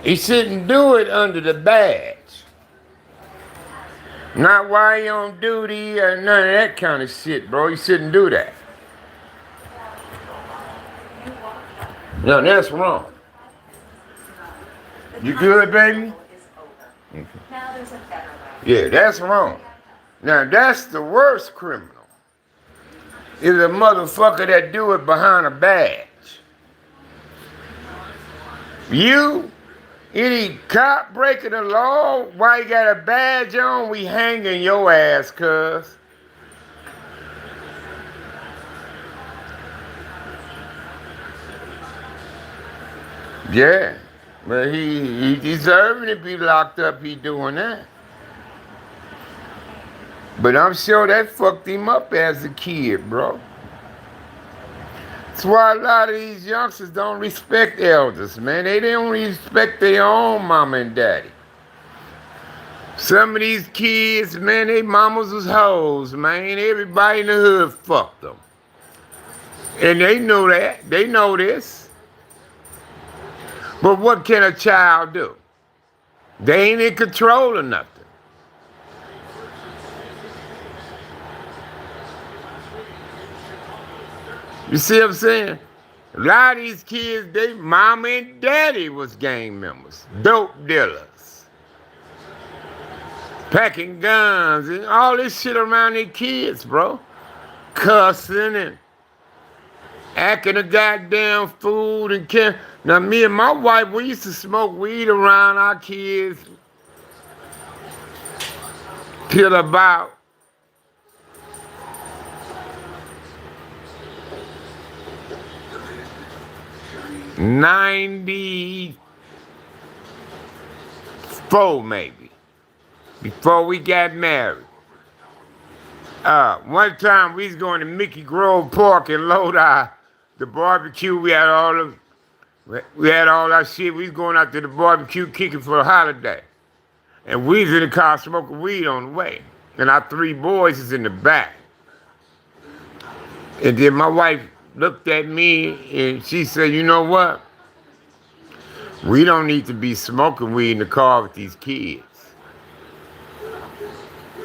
He shouldn't do it under the badge. Not while he on duty or none of that kind of shit, bro. He shouldn't do that. No, that's wrong. You good, baby? Yeah, that's wrong. Now, that's the worst criminal. Is a motherfucker that do it behind a badge. You, any cop breaking the law, why you got a badge on, we hanging your ass, cuz. Yeah, but he deserving to be locked up, he doing that. But I'm sure that fucked him up as a kid, bro. That's why a lot of these youngsters don't respect elders, man. They don't respect their own mama and daddy. Some of these kids, man, they mamas was hoes, man. Everybody in the hood fucked them. And they know that. They know this. But what can a child do? They ain't in control of nothing. You see what I'm saying? A lot of these kids, they mama and daddy was gang members, dope dealers, packing guns and all this shit around their kids, bro. Cussing and acting a goddamn fool and care. Now me and my wife, we used to smoke weed around our kids till about 94 maybe, before we got married. One time we was going to Mickey Grove Park and load the barbecue. We had all our shit. We was going out to the barbecue kicking for a holiday. And we was in the car smoking weed on the way. And our 3 boys is in the back. And then my wife looked at me and she said, you know what? We don't need to be smoking weed in the car with these kids.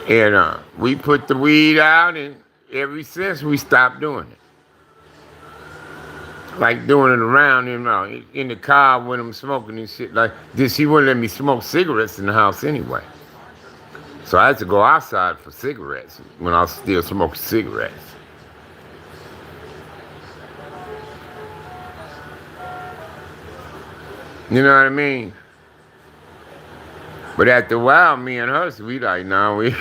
And we put the weed out, and ever since we stopped doing it. Like doing it around, in the car with them smoking and shit. Like this, she wouldn't let me smoke cigarettes in the house anyway. So I had to go outside for cigarettes when I was still smoking cigarettes. You know what I mean? But after a while, me and her, we like, nah, we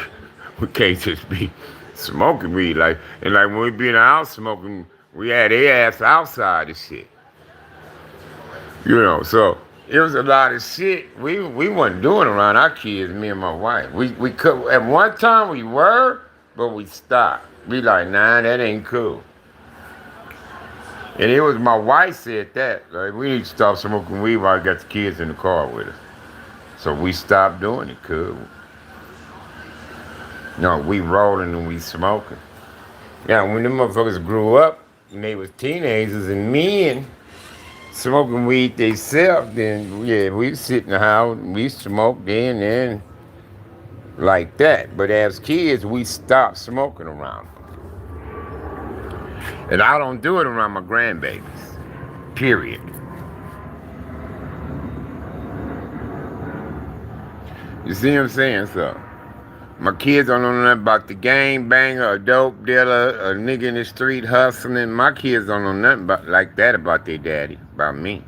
can't just be smoking weed. Like when we be in the house smoking, we had their ass outside and shit. You know, so it was a lot of shit we wasn't doing around our kids, me and my wife. We could, at one time we were, but we stopped. We like, nah, that ain't cool. And it was my wife said that. Like, we need to stop smoking weed while I got the kids in the car with us. So we stopped doing it, cool. No, we rolling and we smoking. Yeah, when them motherfuckers grew up and they was teenagers and men smoking weed themselves, then yeah, we sit in the house and we smoked then like that. But as kids, we stopped smoking around them. And I don't do it around my grandbabies. Period. You see what I'm saying? So, my kids don't know nothing about the gang banger, a dope dealer, a nigga in the street hustling. My kids don't know nothing like that about their daddy, about me.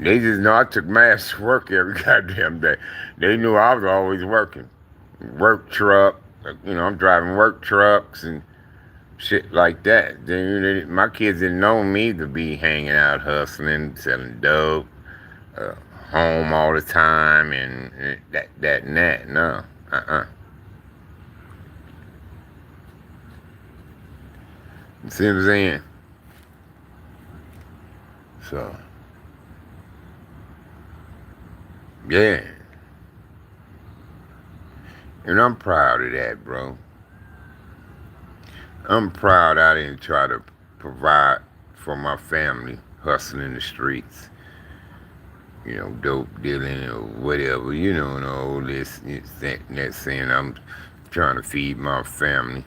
They just know I took my ass to work every goddamn day. They knew I was always working. Work truck, I'm driving work trucks and shit like that. My kids didn't know me to be hanging out, hustling, selling dope, home all the time, and that and that. No, You see what I'm saying? So, yeah. And I'm proud of that, bro. I'm proud I didn't try to provide for my family, hustling in the streets. Dope dealing or whatever, and all this, that saying I'm trying to feed my family.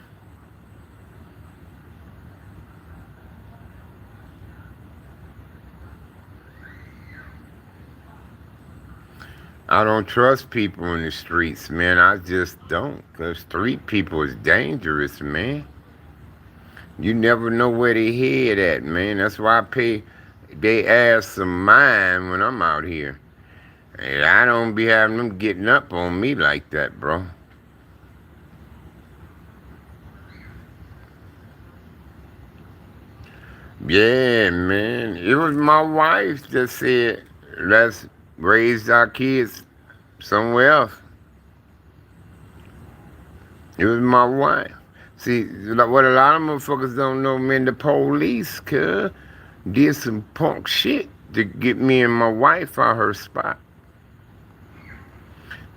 I don't trust people in the streets, man. I just don't. Because street people is dangerous, man. You never know where they head at, man. That's why I pay they ass some mind when I'm out here. And I don't be having them getting up on me like that, bro. Yeah, man. It was my wife that said, let's raise our kids somewhere else. It was my wife. See, what a lot of motherfuckers don't know, man, the police, did some punk shit to get me and my wife out her spot.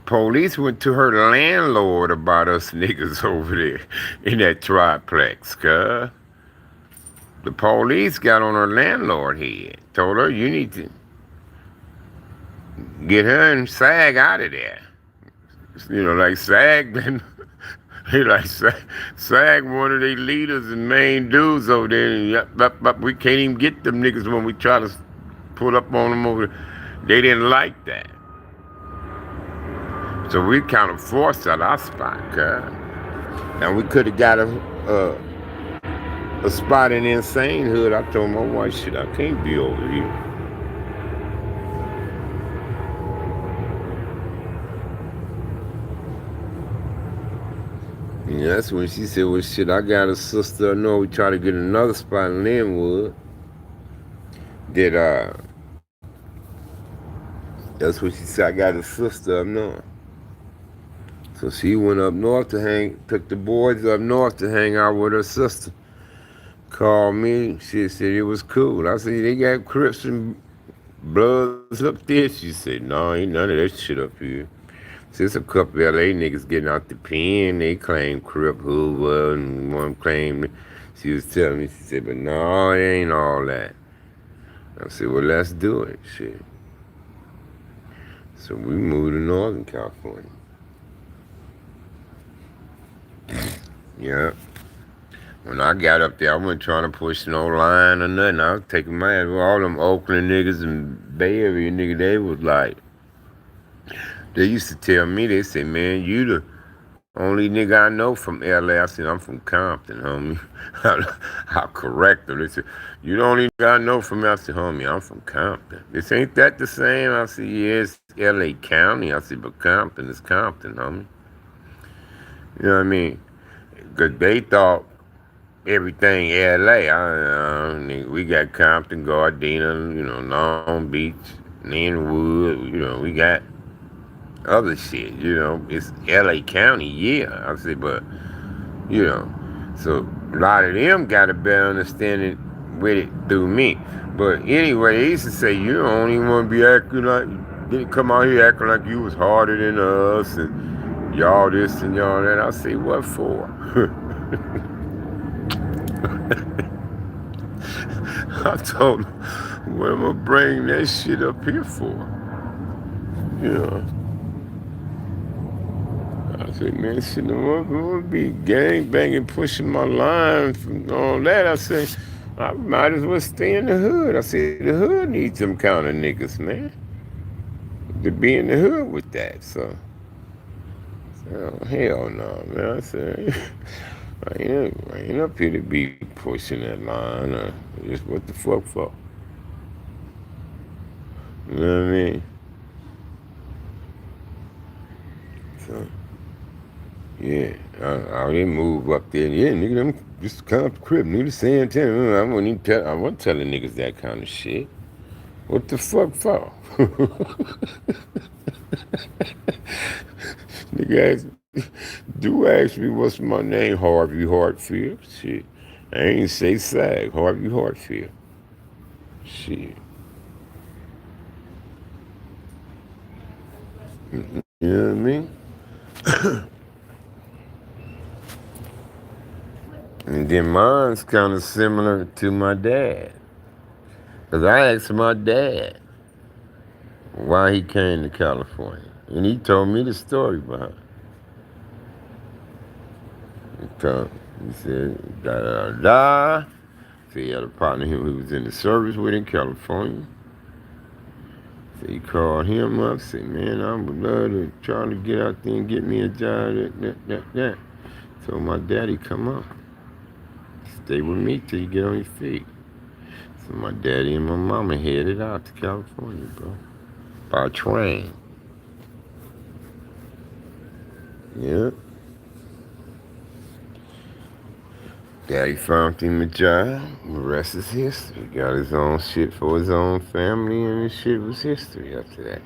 Police went to her landlord about us niggas over there in that triplex, The police got on her landlord head. Told her, you need to get her and SAG out of there. You know, like SAG been, he like SAG one of their leaders and main dudes over there. And we can't even get them niggas when we try to pull up on them over there. They didn't like that. So we kind of forced out our spot, and we could have got a spot in the insane hood. I told my wife, shit, I can't be over here. And that's when she said, well, shit, I got a sister. I know we try to get another spot in Linwood. That's what she said, I got a sister up north. So she went up north took the boys up north to hang out with her sister. Called me, she said it was cool. I said, they got Crips and Bloods up there? She said, no, ain't none of that shit up here. There's a couple of LA niggas getting out the pen. They claim Crip Hoover and one claimed, she was telling me, she said, but no, it ain't all that. I said, well, let's do it, shit. So we moved to Northern California. Yeah. When I got up there, I wasn't trying to push no line or nothing. I was taking my ass. All them Oakland niggas and Bay Area niggas, they was like, they used to tell me, they said, man, you the only nigga I know from LA. I said, I'm from Compton, homie. How correct them. They said, you the only nigga I know from LA. I said, homie, I'm from Compton. They said, ain't that the same? I said, yeah, it's LA County. I said, but Compton is Compton, homie. You know what I mean? Because they thought everything LA. We got Compton, Gardena, Long Beach, Linwood, we got other shit, It's LA County, yeah. I said, but, so a lot of them got a better understanding with it through me. But anyway, they used to say, you don't even want to be acting like, didn't come out here acting like you was harder than us and y'all this and y'all that. I say, what for? I told him, what am I bringing that shit up here for? I said, man, shit, I want to be gang banging, pushing my line from all that. I said, I might as well stay in the hood. I said, the hood needs some kind of niggas, man, to be in the hood with that. So hell no, man. I said, I ain't up here to be pushing that line. Just what the fuck for? You know what I mean? So, yeah, I didn't move up there. Yeah, nigga, them just come up the crib, nigga, the same time. I wasn't telling niggas that kind of shit. What the fuck for? Nigga ask me what's my name, Harvey Hartfield. Shit. I ain't say SAG, Harvey Hartfield. Shit. You know what I mean? And then mine's kind of similar to my dad. Because I asked my dad why he came to California. And he told me the story behind it. He said, da-da-da-da. So he had a partner who was in the service with in California. So he called him up, said, man, I would love to try to get out there and get me a job, that. So my daddy come up. Stay with me till you get on your feet. So my daddy and my mama headed out to California, bro. By train. Yeah. Daddy found him a job. The rest is history. Got his own shit for his own family, and his shit was history after that.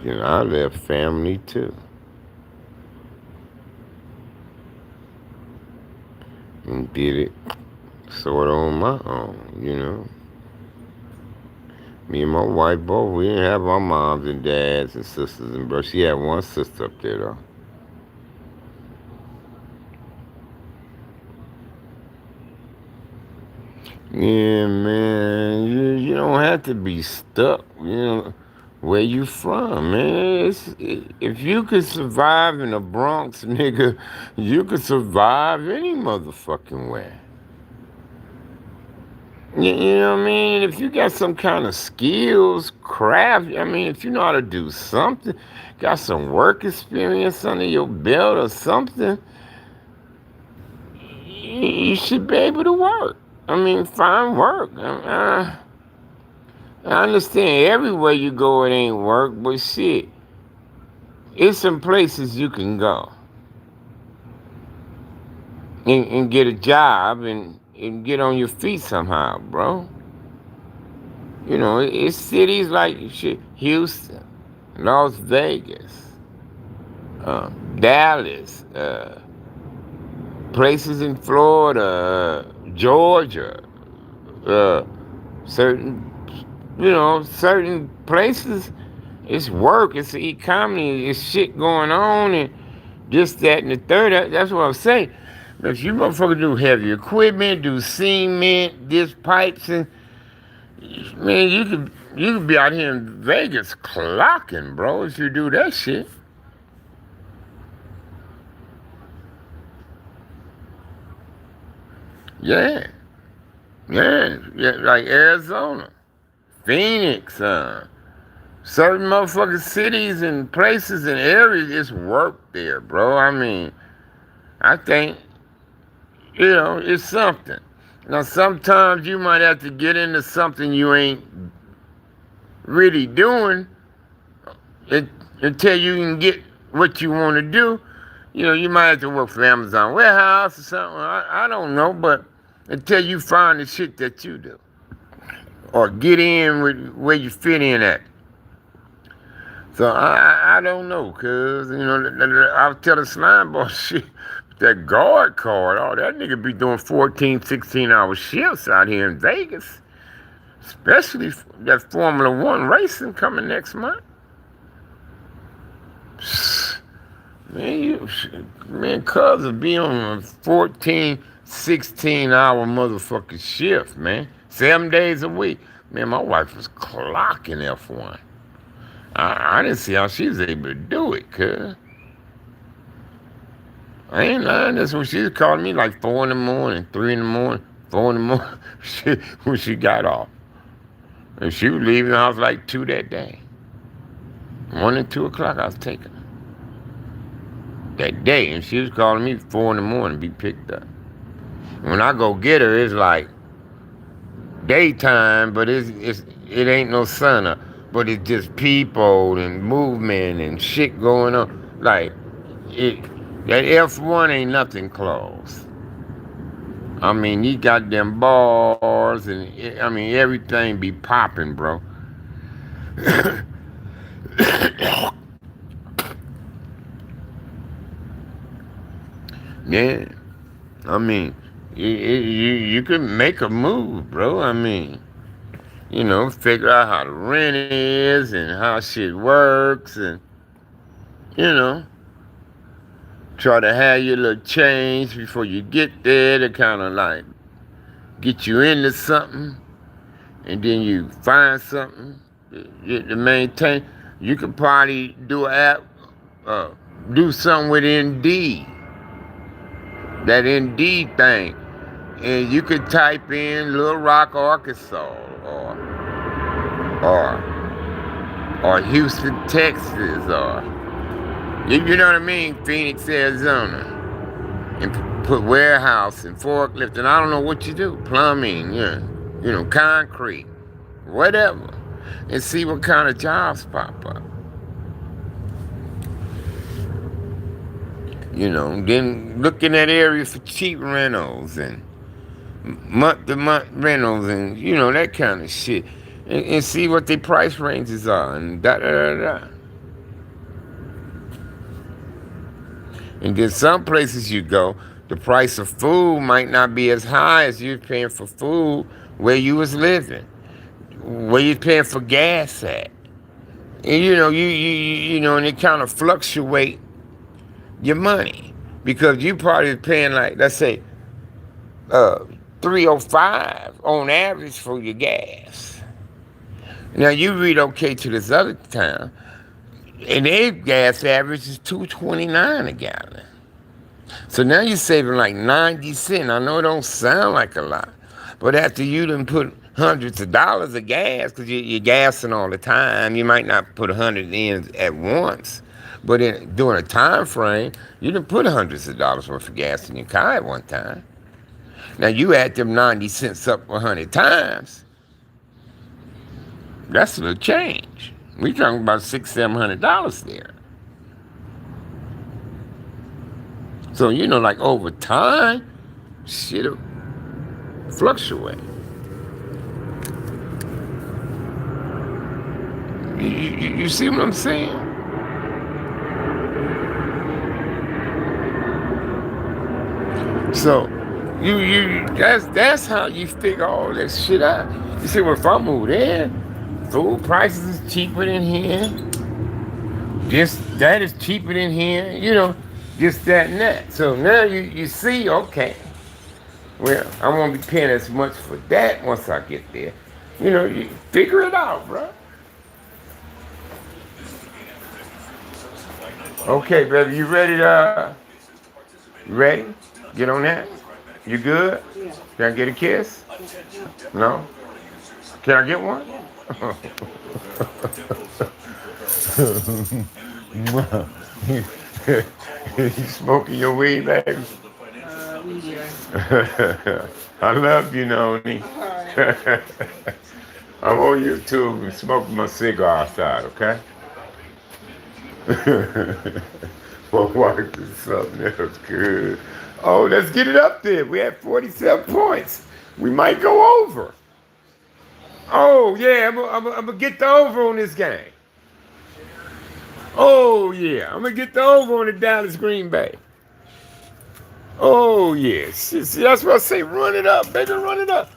You know, I left family too. And did it sort of on my own, you know. Me and my wife both, we didn't have our moms and dads and sisters and brothers. She had one sister up there though. Yeah, man, you don't have to be stuck, you know, where you from, man. If you could survive in the Bronx, nigga, you could survive any motherfucking way. You know what I mean? If you got some kind of skills, craft, I mean, if you know how to do something, got some work experience under your belt or something, you should be able to work. I mean, find work. I understand everywhere you go it ain't work, but shit, it's some places you can go and get a job and get on your feet somehow, bro. You know, it's cities like shit, Houston, Las Vegas, Dallas, places in Florida, Georgia, uh, certain, you know, certain places. It's work, it's the economy, it's shit going on, and this, that, and the third. That's what I'm saying. If you motherfuckers do heavy equipment, do cement, this pipes, and man, you could be out here in Vegas clocking, bro, if you do that shit. Yeah, yeah, like Arizona, Phoenix, certain motherfucking cities and places and areas, it's work there, bro. I mean, I think, you know, it's something. Now, sometimes you might have to get into something you ain't really doing until you can get what you want to do. You know, you might have to work for Amazon warehouse or something. I don't know, but until you find the shit that you do or get in with where you fit in at. So I don't know, cuz, you know, I was telling Slime Ball shit, that guard card, oh, that nigga be doing 14, 16-hour shifts out here in Vegas. Especially that Formula One racing coming next month. Man, cuz will be on a 14, 16-hour motherfucking shift, man. 7 days a week. Man, my wife was clocking F1. I didn't see how she was able to do it, cuz. I ain't lying. That's when she was calling me like 4 in the morning, 3 in the morning, 4 in the morning when she got off. And she was leaving the house like 2 that day. 1 and 2 o'clock I was taking her. That day. And she was calling me 4 in the morning to be picked up. When I go get her, it's like daytime, but it ain't no sun up. But it's just people and movement and shit going on. Like, that F1 ain't nothing close. I mean, these goddamn bars and, I mean, everything be popping, bro. Yeah. I mean, you can make a move, bro. I mean, you know, figure out how the rent is and how shit works and, you know, try to have your little change before you get there to kind of like get you into something, and then you find something to maintain. You could probably do an app, do something with Indeed, that Indeed thing, and you could type in Little Rock, Arkansas, or Houston, Texas, or you know what I mean, Phoenix, Arizona, and put warehouse and forklift, and I don't know what you do, plumbing, you know, concrete, whatever, and see what kind of jobs pop up. You know, then look in that area for cheap rentals and month-to-month rentals and, you know, that kind of shit. And see what their price ranges are and da-da-da-da. And then some places you go, the price of food might not be as high as you're paying for food where you was living, where you're paying for gas at. And and it kind of fluctuate your money because you probably paying like, let's say, 305 on average for your gas. Now you relocate to this other town, and their gas average is 2.29 a gallon. So now you're saving like 90 cents. I know it don't sound like a lot, but after you done put hundreds of dollars of gas, because you're gassing all the time, you might not put 100 in at once, but during a time frame, you done put hundreds of dollars worth of gas in your car at one time. Now you add them 90 cents up 100 times, that's a little change. We talking about $600-700 there. So, like over time, shit'll fluctuate. You see what I'm saying? So, that's how you figure all that shit out. You see, well, if I move there, food prices is cheaper than here. That is cheaper than here, just that and that. So now you see, okay, well, I won't be paying as much for that once I get there. You figure it out, bro. Okay, baby, you ready you ready? Get on that? You good? Yeah. Can I get a kiss? No? Can I get one? You smoking your weed, baby? I love you, Noni. I'm on YouTube and smoking my cigar outside, okay? My wife is something else good. Oh, let's get it up there. We had 47 points. We might go over. Oh, yeah, I'm gonna get the over on this game. Oh, yeah, I'm gonna get the over on the Dallas Green Bay. Oh, yeah. See, that's what I say. Run it up, baby, run it up.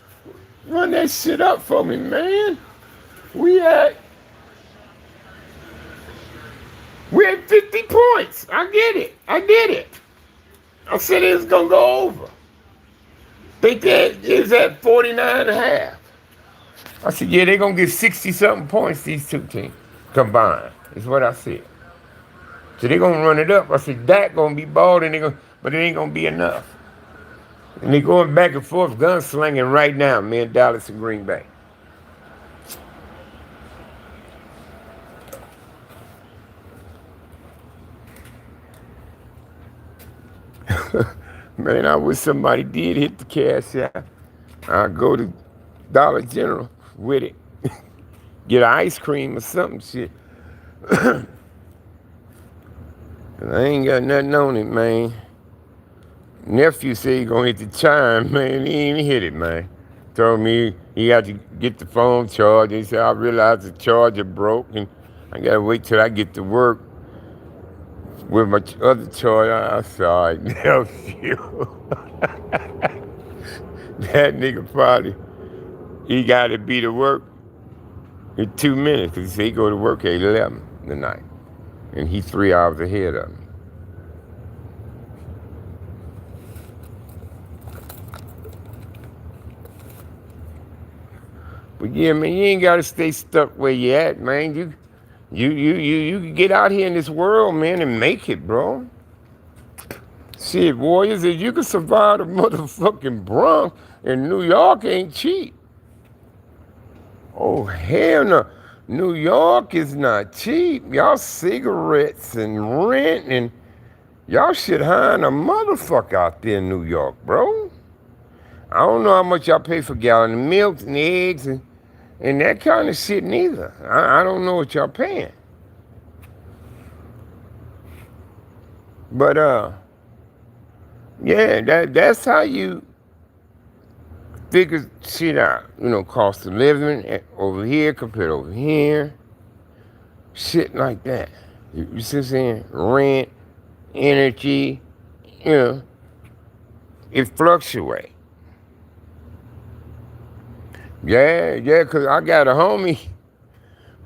Run that shit up for me, man. We at 50 points. I get it. I did it. I said it was going to go over. Think that is at 49 and a half. I said, yeah, they're going to get 60-something points, these two teams combined, is what I said. So they're going to run it up. I said, that going to be bald, but it ain't going to be enough. And they're going back and forth, gunslinging right now, man, Dallas and Green Bay. Man, I wish somebody did hit the cash out. I'll go to Dollar General with it. Get ice cream or something shit. I ain't got nothing on it, man. Nephew said he gonna hit the chime, man. He ain't hit it, man. Told me he had to get the phone charged. He said, I realized the charger broke and I gotta wait till I get to work with my other charger. I saw it, nephew. That nigga probably, he gotta be to work in 2 minutes because he said he go to work at 11 tonight. And he's 3 hours ahead of me. But yeah, man, you ain't gotta stay stuck where you at, man. You can get out here in this world, man, and make it, bro. Shit, Warriors, if you can survive the motherfucking Bronx in New York, ain't cheap. Oh, hell no. New York is not cheap. Y'all cigarettes and rent and y'all shit high in a motherfucker out there in New York, bro. I don't know how much y'all pay for a gallon of milk and eggs and that kind of shit neither. I don't know what y'all paying. But yeah, that's how you figure shit out. Cost of living over here compared to over here. Shit like that. You see what I'm saying? Rent, energy, you know, it fluctuates. Yeah, because I got a homie.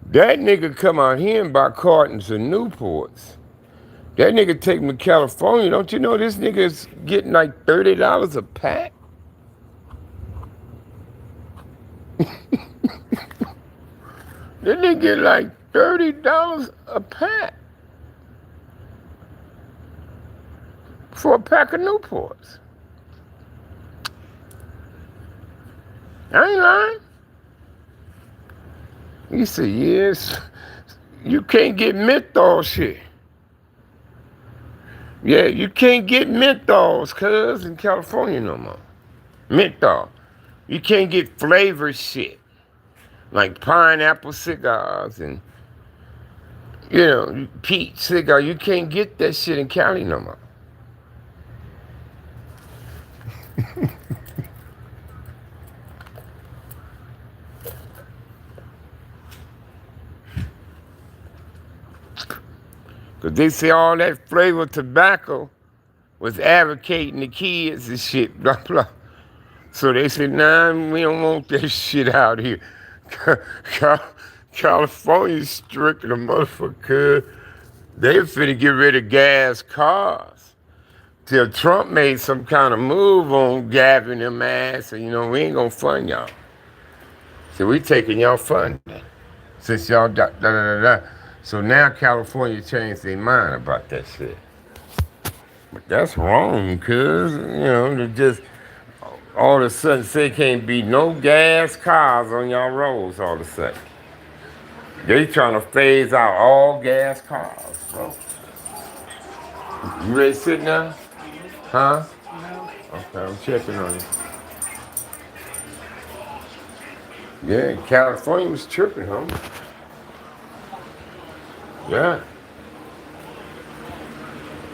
That nigga come out here and buy cartons of Newports. That nigga take me to California. Don't you know this nigga is getting like $30 a pack? That nigga get like $30 a pack for a pack of Newports. I ain't lying. He said, yes, you can't get menthol shit. Yeah, you can't get menthols, cuz, in California no more. Menthol. You can't get flavored shit. Like pineapple cigars and, peach cigar. You can't get that shit in Cali no more. Because they say all that flavored tobacco was advocating the kids and shit, blah, blah. So they said, nah, we don't want that shit out here. California's strict a motherfucker. They finna get rid of gas cars. Till Trump made some kind of move on Gavin them ass, and we ain't gonna fund y'all. So we taking y'all funding. Since y'all da. So now California changed their mind about that shit. But that's wrong, cuz, they just all of a sudden say can't be no gas cars on y'all roads all of a sudden. They trying to phase out all gas cars, bro. You ready to sit now? Huh? Okay, I'm checking on you. Yeah, California was tripping, homie. Yeah.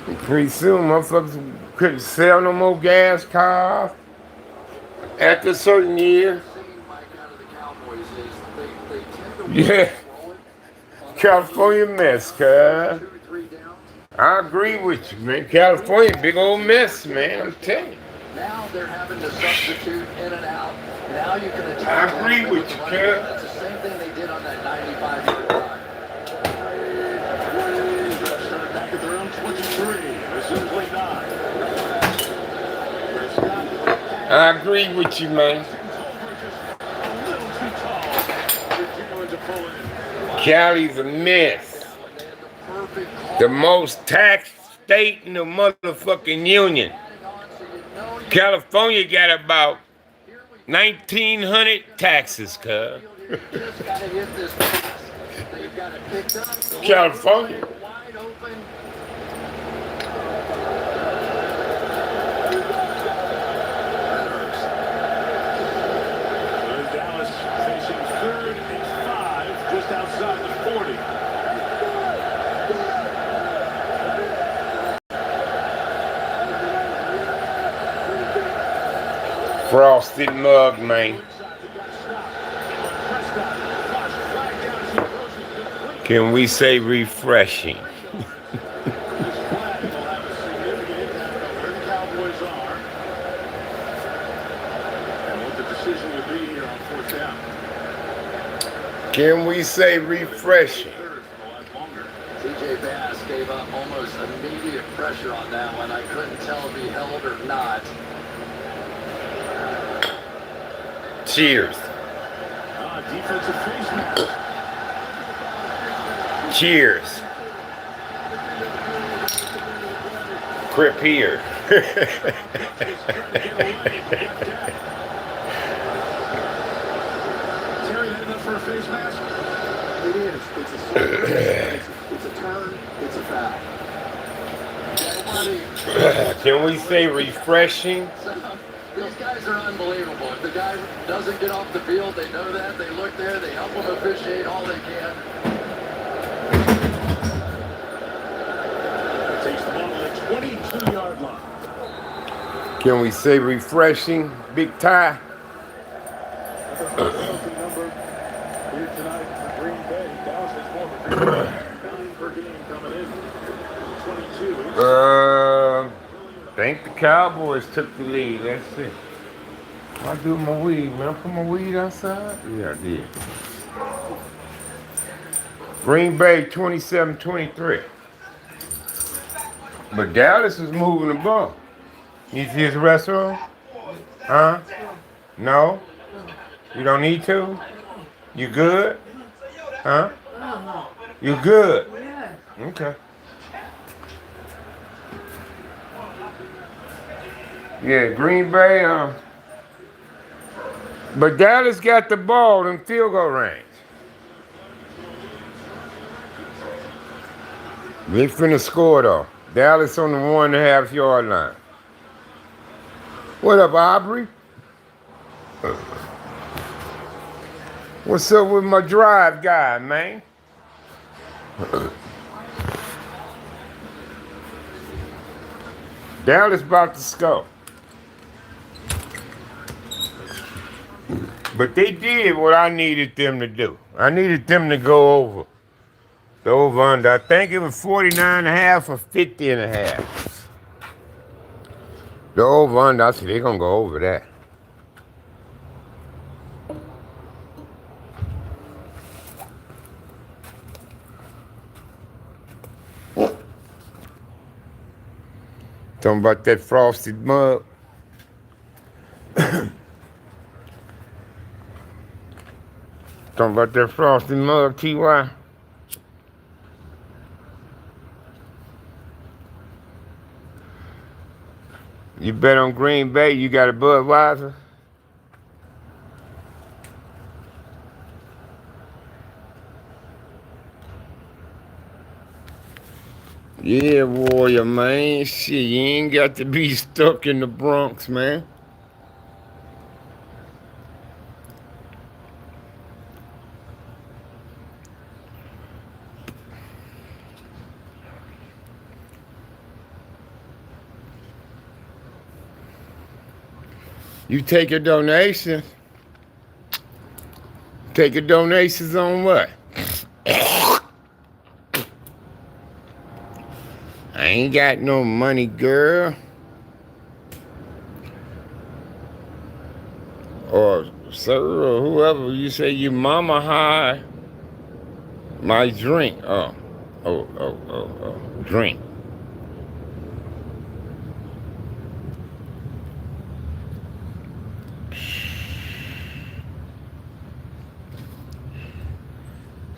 And pretty soon, motherfuckers couldn't sell no more gas cars. After a certain year. Yeah. California mess, cuz. I agree with you, man. California, big old mess, man. I'm telling you. Now they're having to substitute in and out. Now you can attack. I agree with you, cuz. That's the same thing they did on that 95-yard drive. Back at their own 23. Presumably not. I agree with you, man. A little too tall. Continuing to pull in. Cali's a mess. The most taxed state in the motherfucking union. California got about 1,900 taxes, cuz. California. Dallas facing 3rd and 5 just outside the 40. Frosted mug, man. Can we say refreshing? Can we say refreshing? TJ Bass gave up almost immediate pressure on that one. I couldn't tell if he held or not. Cheers. Defensive face mask. Cheers. Crip here. Terry, that for a face mask? It is. It's a turn. It's a foul. Can we say refreshing? These guys are unbelievable. If the guy doesn't get off the field, they know that. They look there. They help him officiate all they can. Takes the ball to the 22-yard line. Can we say refreshing? Big tie. here tonight for Green Bay. Dallas has more for Green Bay. 9 per game coming in. 22. Think the Cowboys took the lead. Let's see. I do my weed, man. I put my weed outside? Yeah, I did. Green Bay 27-23. But Dallas is moving the ball. You see his restaurant? Huh? No? You don't need to? You good? Huh? You good? Okay. Yeah, Green Bay, but Dallas got the ball in field goal range. They finna score though. Dallas on the 1.5 yard line. What up, Aubrey? What's up with my drive guy, man? Dallas about to score. But they did what I needed them to do. I needed them to go over. The over under. I think it was 49.5 or 50.5. The over under, I said they're gonna go over that. Talking about that frosted mug. Talking about that frosted mug, T.Y. You bet on Green Bay, you got a Budweiser? Yeah, warrior, man. Shit, you ain't got to be stuck in the Bronx, man. You take a donation. Take a donations on what? I ain't got no money, girl. Or sir, or whoever, you say you mama high. My drink. Oh. Drink.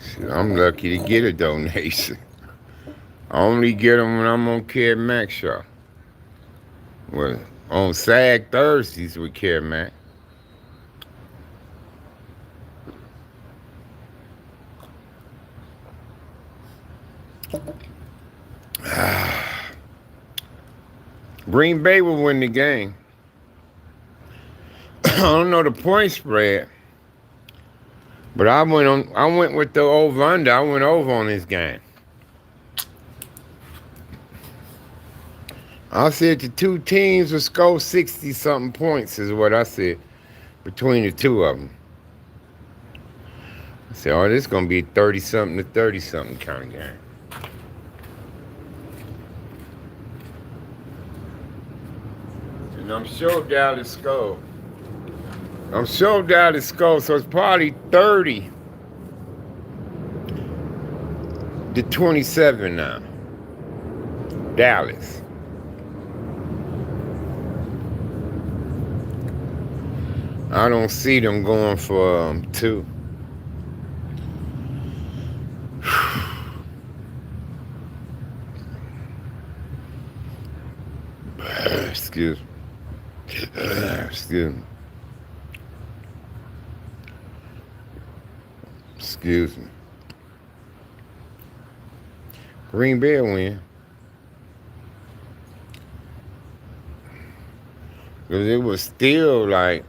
Shit, I'm lucky to get a donation. I only get them when I'm on Care Max show. Well, on SAG Thursdays with Care Max. Green Bay will win the game. I don't know the point spread, but I went with the over under. I went over on this game. I said the two teams will score 60-something points is what I said between the two of them. I said, oh, this is going to be 30-something to 30-something kind of game. And I'm sure Dallas scored. So it's probably 30-27 now. Dallas. I don't see them going for 2. Excuse me. Excuse me. Green Bay win. Because it was still like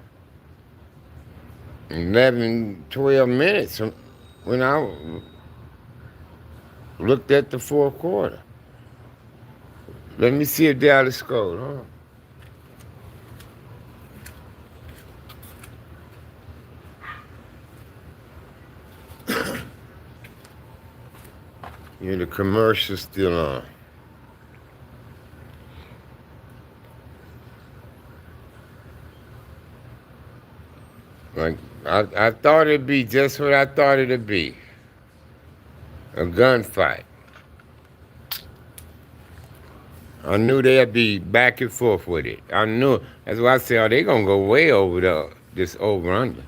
11, 12 minutes when I looked at the fourth quarter. Let me see if Dallas scored. Hold on. Yeah, the commercial's still on. Like, I thought it'd be just what I thought it'd be. A gunfight. I knew they'd be back and forth with it. I knew. That's why I said, oh, they gonna go way over this over under.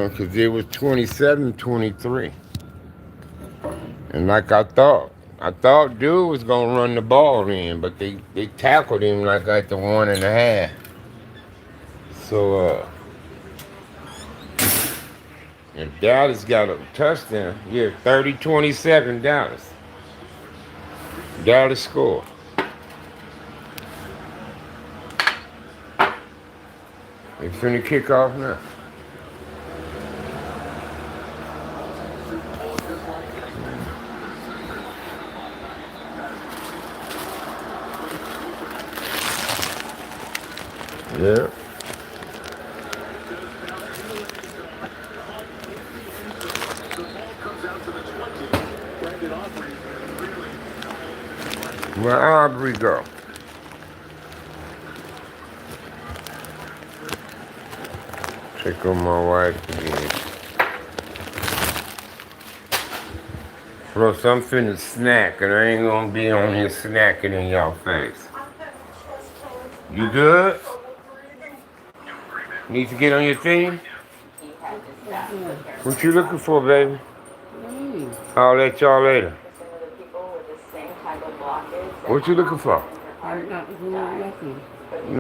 Because it was 27-23. And like I thought dude was going to run the ball in, but they tackled him like at the 1.5. So, if Dallas got a touchdown, yeah, 30-27 Dallas. Dallas scored. They finna kick off now. Yeah. Where Aubrey go? Check on my wife again. Plus, I'm finna snack, and I ain't gonna be on here snacking in y'all face. You good? Need to get on your team? What you looking for, baby? I'll let y'all later. What you looking for? I'm not looking.